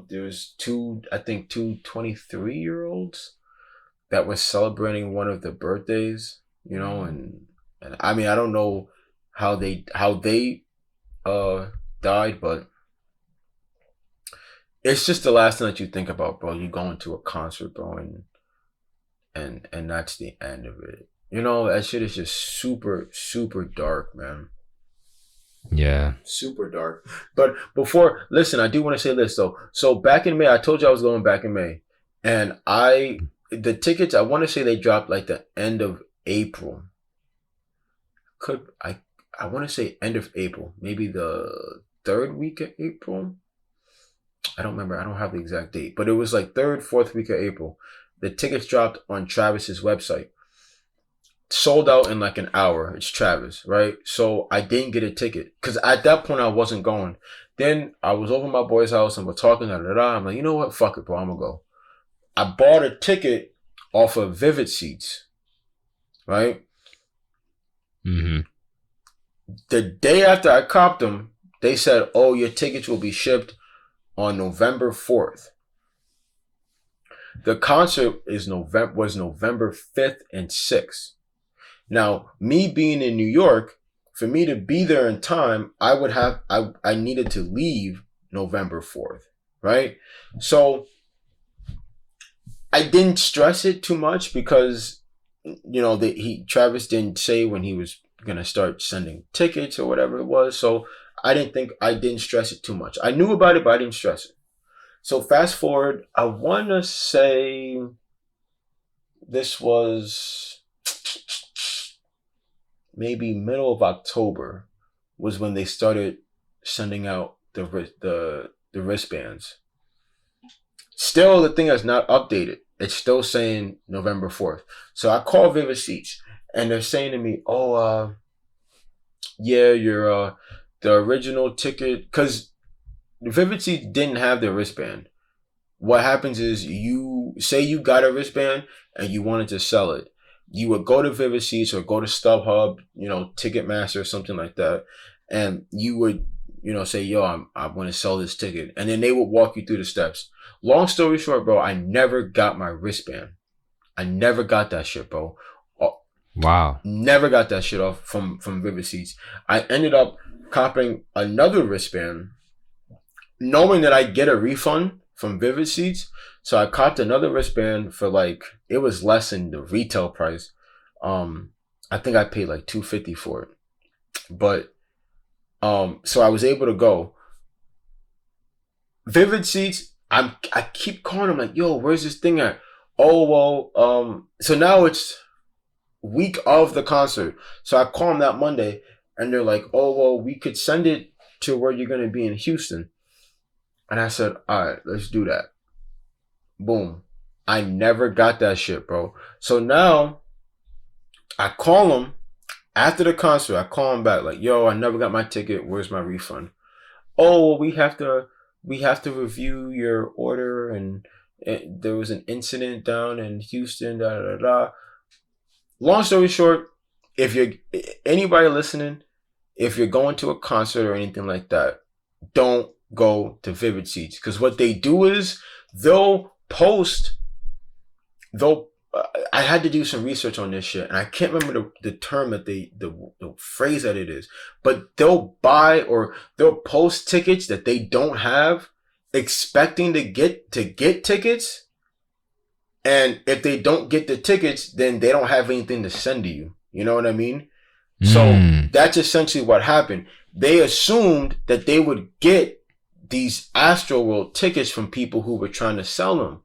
There's two 23-year-olds that were celebrating one of the birthdays, and I mean, I don't know how they died, but it's just the last thing that you think about, bro. You going to a concert, bro, and that's the end of it. That shit is just super, super dark, man. Yeah. Super dark. But listen, I do want to say this though. So back in May, I told you I was going back in May, and the tickets, I want to say they dropped like the end of April. I want to say end of April, maybe the third week of April. I don't remember. I don't have the exact date, but it was like third, fourth week of April. The tickets dropped on Travis's website. Sold out in like an hour. It's Travis, right? So I didn't get a ticket because at that point I wasn't going. Then I was over at my boy's house and we're talking. I'm like, you know what? Fuck it, bro. I'm gonna go. I bought a ticket off of Vivid Seats, right? Mm-hmm. The day after I copped them, they said, "Oh, your tickets will be shipped on November 4th." The concert was November 5th and 6th. Now, me being in New York, for me to be there in time, I needed to leave November 4th, right? So I didn't stress it too much because Travis didn't say when he was gonna start sending tickets or whatever it was. So I didn't stress it too much. I knew about it, but I didn't stress it. So fast forward, I wanna say this was maybe middle of October was when they started sending out the wristbands. Still, the thing is not updated. It's still saying November 4th. So I call Vivid Seats, and they're saying to me, "Oh, yeah, your the original ticket, because Vivid Seats didn't have their wristband. What happens is you say you got a wristband and you wanted to sell it. You would go to Vivid Seats or go to StubHub, Ticketmaster or something like that, and you would, say, "Yo, I want to sell this ticket," and then they would walk you through the steps. Long story short, bro, I never got my wristband. I never got that shit, bro. Wow. Never got that shit off from Vivid Seats. I ended up copying another wristband, knowing that I get a refund from Vivid Seats. So I copped another wristband for it was less than the retail price. I think I paid like $250 for it. But so I was able to go. Vivid Seats, I keep calling them like, "Yo, where's this thing at?" "Oh, well, so now it's week of the concert." So I call them that Monday and they're like, "Oh, well, we could send it to where you're going to be in Houston." And I said, "All right, let's do that." Boom. I never got that shit, bro. So now I call them after the concert. I call them back like, "Yo, I never got my ticket. Where's my refund?" "Oh, well, we have to review your order, and there was an incident down in Houston, da da da da." Long story short, if you're anybody listening, if you're going to a concert or anything like that, don't go to Vivid Seats, because what they do is they'll post. I had to do some research on this shit, and I can't remember the term that the phrase that it is, but they'll buy or they'll post tickets that they don't have, expecting to get tickets, and if they don't get the tickets, then they don't have anything to send to you. You know what I mean? So that's essentially what happened. They assumed that they would get these Astroworld tickets from people who were trying to sell them,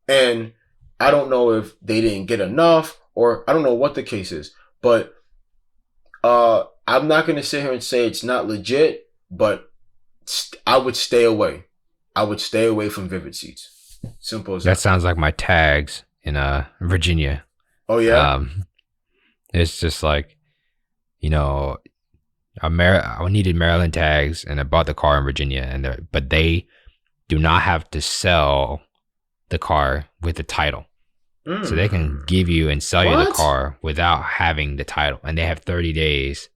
and I don't know if they didn't get enough, or I don't know what the case is, but I'm not going to sit here and say it's not legit, but I would stay away. I would stay away from Vivid Seats. Simple as that. That sounds like my tags in Virginia. Oh yeah. It's just like, I needed Maryland tags, and I bought the car in Virginia, but they do not have to sell the car with the title. So they can give you and sell you the car without having the title, and they have 30 days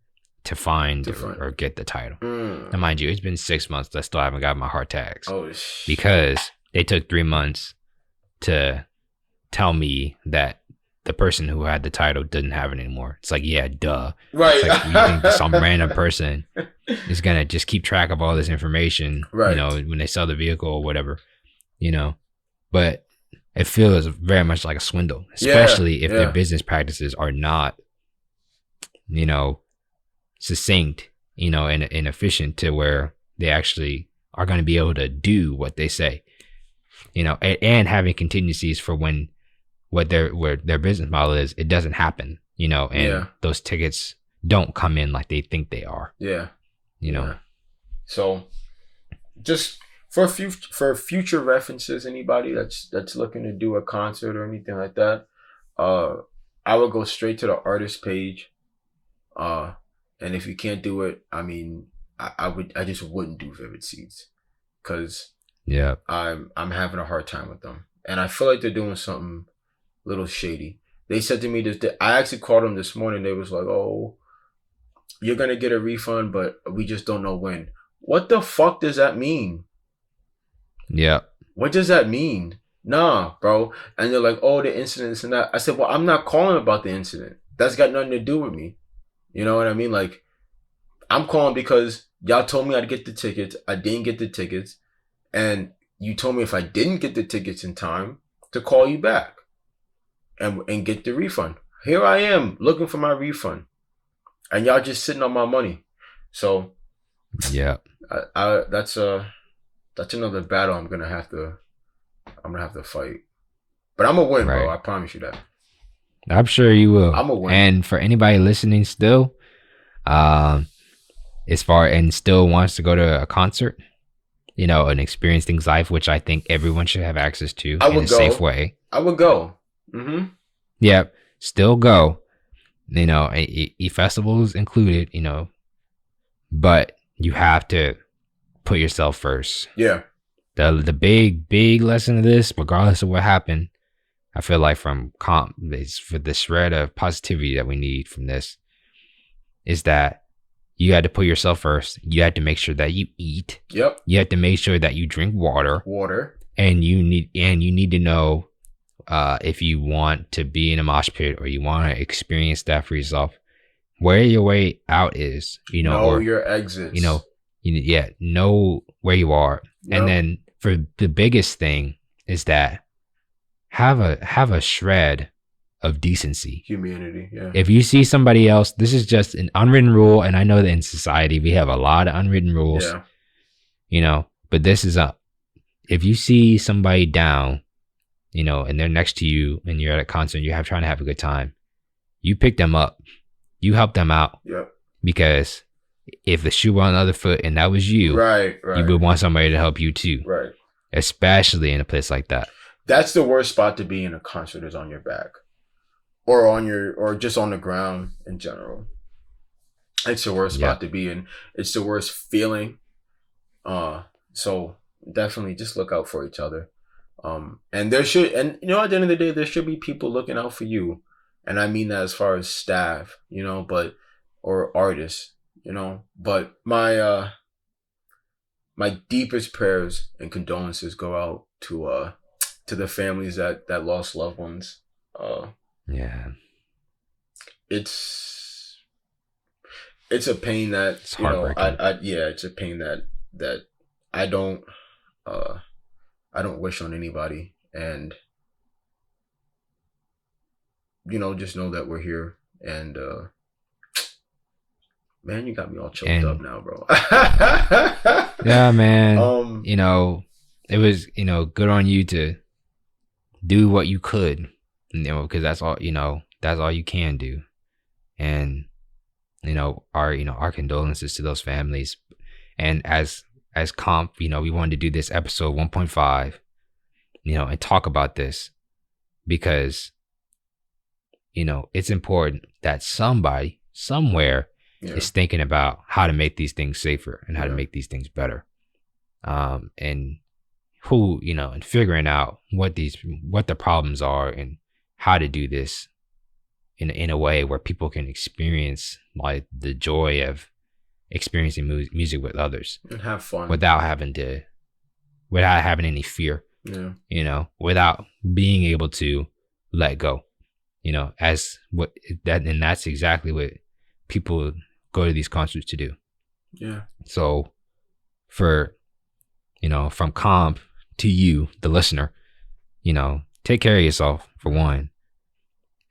to find or get the title. And mind you, it's been 6 months that I still haven't got my hard tags. Because they took 3 months to tell me that the person who had the title didn't have it anymore. It's like, yeah, duh. Right. It's like, you think some random person is going to just keep track of all this information, right, when they sell the vehicle or whatever, but it feels very much like a swindle, especially if their business practices are not, succinct, and efficient to where they actually are going to be able to do what they say, and having contingencies for when where their business model is, it doesn't happen, and those tickets don't come in like they think they are. Yeah. Yeah. So just for future references, anybody that's looking to do a concert or anything like that, I would go straight to the artist page. And if you can't do it, I mean, I just wouldn't do Vivid Seats, because I'm having a hard time with them, and I feel like they're doing something a little shady. They said to me this. I actually called them this morning. They was like, "Oh, you're gonna get a refund, but we just don't know when." What the fuck does that mean? Yeah. What does that mean? Nah, bro. And they're like, "Oh, the incident and that." I said, "Well, I'm not calling about the incident. That's got nothing to do with me." You know what I mean? Like, I'm calling because y'all told me I'd get the tickets. I didn't get the tickets, and you told me if I didn't get the tickets in time to call you back and get the refund. Here I am looking for my refund, and y'all just sitting on my money. So Yeah. That's another battle I'm gonna have to fight. But I'm gonna win, Right. bro. I promise you that. I'm sure you will. I'm gonna win. And for anybody listening still, as far and still wants to go to a concert, you know, and experience things live, which I think everyone should have access to in a safe way. I would go. Mm-hmm. Yeah, still go. You know, festivals included. You know, but you have to put yourself first. Yeah. The big lesson of this, regardless of what happened, I feel like from comp, is for the shred of positivity that we need from this, is that you had to put yourself first. You had to make sure that you eat. Yep. You had to make sure that you drink water. And you need to know if you want to be in a mosh pit or you want to experience that for yourself, where your way out is. You know your exits. You know, know where you are. Yep. And then for the biggest thing is that have a shred of decency, humanity. Yeah. If you see somebody else, this is just an unwritten rule, and I know that in society we have a lot of unwritten rules. Yeah. You know, but this is if you see somebody down, you know, and they're next to you, and you're at a concert, and you're trying to have a good time, you pick them up, you help them out. Yep. Because if the shoe were on the other foot and that was you, right, you would want somebody to help you too. Right. Especially in a place like that. That's the worst spot to be in a concert, is on your back. Or just on the ground in general. It's the worst spot to be in. It's the worst feeling. So definitely just look out for each other. And there should, and you know, at the end of the day, there should be people looking out for you. And I mean that as far as staff, you know, or artists, you know. But my deepest prayers and condolences go out to the families that lost loved ones. Yeah. It's a pain that, it's you know, it's a pain that I don't wish on anybody. And, you know, just know that we're here. And, man, you got me all choked up now, bro. Yeah, man. You know, it was, you know, good on you to do what you could, you know, because that's all you can do. And, you know, our condolences to those families. And as comp, you know, we wanted to do this episode 1.5, you know, and talk about this because, you know, it's important that somebody somewhere is thinking about how to make these things safer and how to make these things better. And who, you know, and figuring out what the problems are and how to do this in a way where people can experience like the joy of experiencing music with others and have fun without having any fear, you know, without being able to let go, you know, and that's exactly what people go to these concerts to do. Yeah. So for, you know, from comp to you, the listener, you know, take care of yourself for one,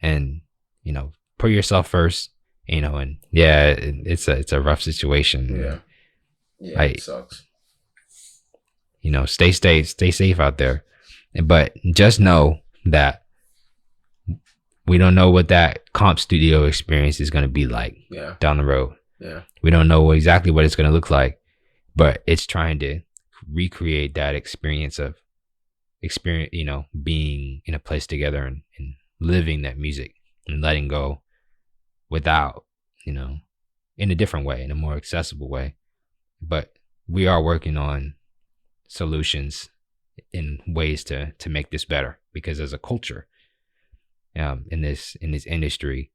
and, you know, put yourself first, you know, and it's a rough situation. Yeah. It sucks. You know, stay safe out there. But just know that we don't know what that comp studio experience is going to be like down the road. Yeah. We don't know exactly what it's going to look like, but it's trying to recreate that experience, you know, being in a place together and living that music and letting go without, you know, in a different way, in a more accessible way. But we are working on solutions in ways to make this better, because as a culture, in this industry,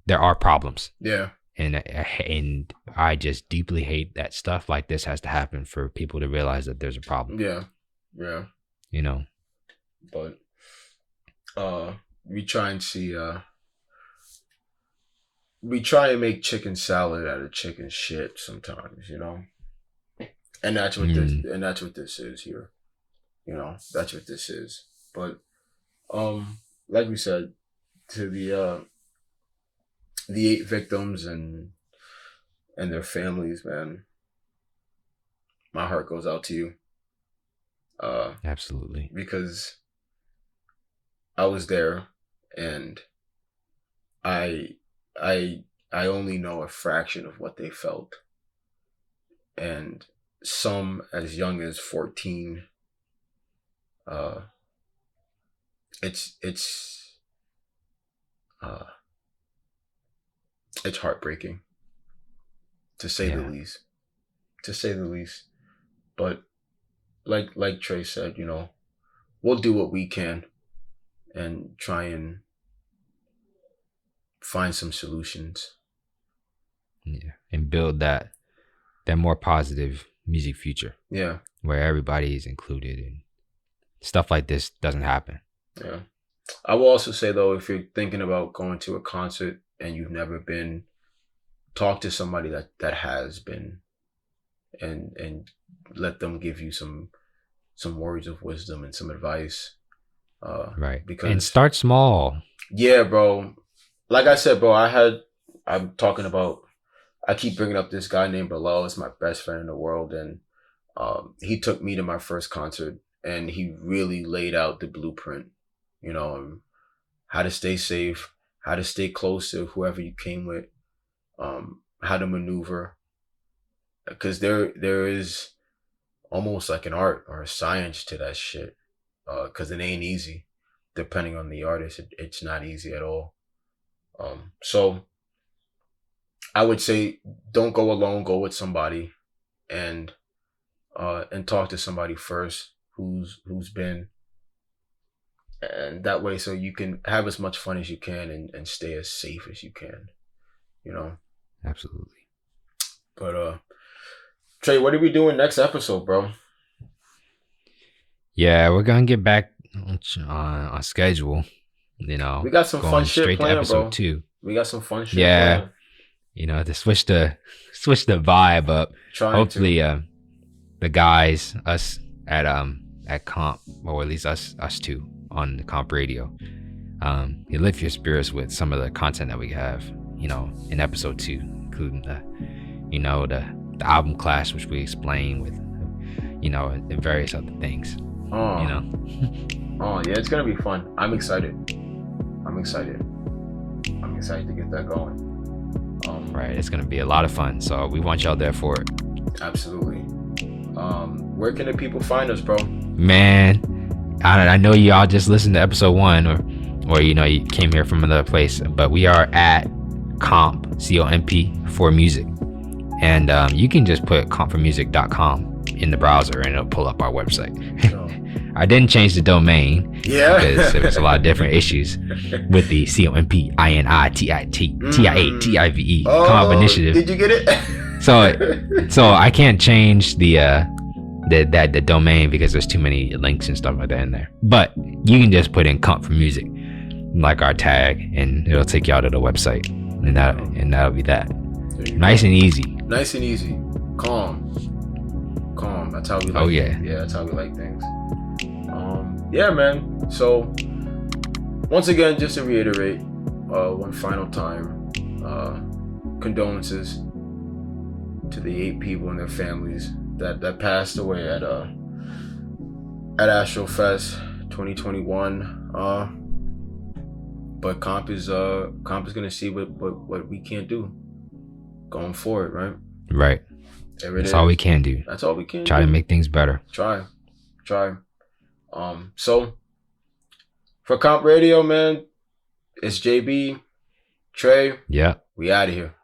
there are problems. Yeah. And I just deeply hate that stuff like this has to happen for people to realize that there's a problem. Yeah. Yeah. You know. But we try and see we try and make chicken salad out of chicken shit sometimes, you know. And that's what this is here. You know, that's what this is. But like we said, to the 8 victims and their families, man, my heart goes out to you. Absolutely. Because I was there, and I only know a fraction of what they felt. And some as young as 14. It's heartbreaking, to say the least. To say the least. But like Trey said, you know, we'll do what we can and try and find some solutions. Yeah, and build that more positive music future. Yeah, where everybody is included and stuff like this doesn't happen. Yeah, I will also say though, if you're thinking about going to a concert and you've never been, talk to somebody that has been, and let them give you some words of wisdom and some advice. Right. Because, and start small. Yeah, bro. Like I said, bro, I'm talking about, I keep bringing up this guy named Bilal. It's my best friend in the world. And he took me to my first concert, and he really laid out the blueprint, you know, how to stay safe, how to stay close to whoever you came with, how to maneuver. Because there is almost like an art or a science to that shit. Because it ain't easy. Depending on the artist, it's not easy at all. So I would say don't go alone, go with somebody, and talk to somebody first who's been, and that way so you can have as much fun as you can and stay as safe as you can, you know. Absolutely. But Trey, what are we doing next episode, bro? Yeah, we're gonna get back on schedule. You know, we got some fun shit straight playing, to episode bro. 2. We got some fun shit. Yeah, playing. You know, to switch the vibe up. Hopefully, the guys, us at Comp, or at least us two on the Comp Radio, you lift your spirits with some of the content that we have. You know, in episode 2, including the album clash, which we explain with, you know, and various other things. Oh, you know. Oh yeah, it's gonna be fun. I'm excited to get that going. Right, it's gonna be a lot of fun. So we want y'all there for it. Absolutely. Where can the people find us, bro? Man, I know y'all just listened to episode 1, or you know, you came here from another place, but we are at Comp for music, and you can just put compformusic.com in the browser and it'll pull up our website. I didn't change the domain because there was a lot of different issues with the COMPINITIATIVE Comp Initiative. Did you get it? So I can't change the domain because there's too many links and stuff like that in there. But you can just put in Comp for Music, like our tag, and it'll take you out to the website, and that'll be that. Nice and easy. Nice and easy. Calm. That's how we like. Oh yeah. Yeah, that's how we like things. Yeah, man. So once again, just to reiterate, one final time, condolences to the 8 people and their families that passed away at AstroFest 2021. But Comp is gonna see what we can't do going forward, right? Right. That's all we can do. That's all we can Try to make things better. Try. So for Comp Radio, man, it's JB, Trey. Yeah. We out of here.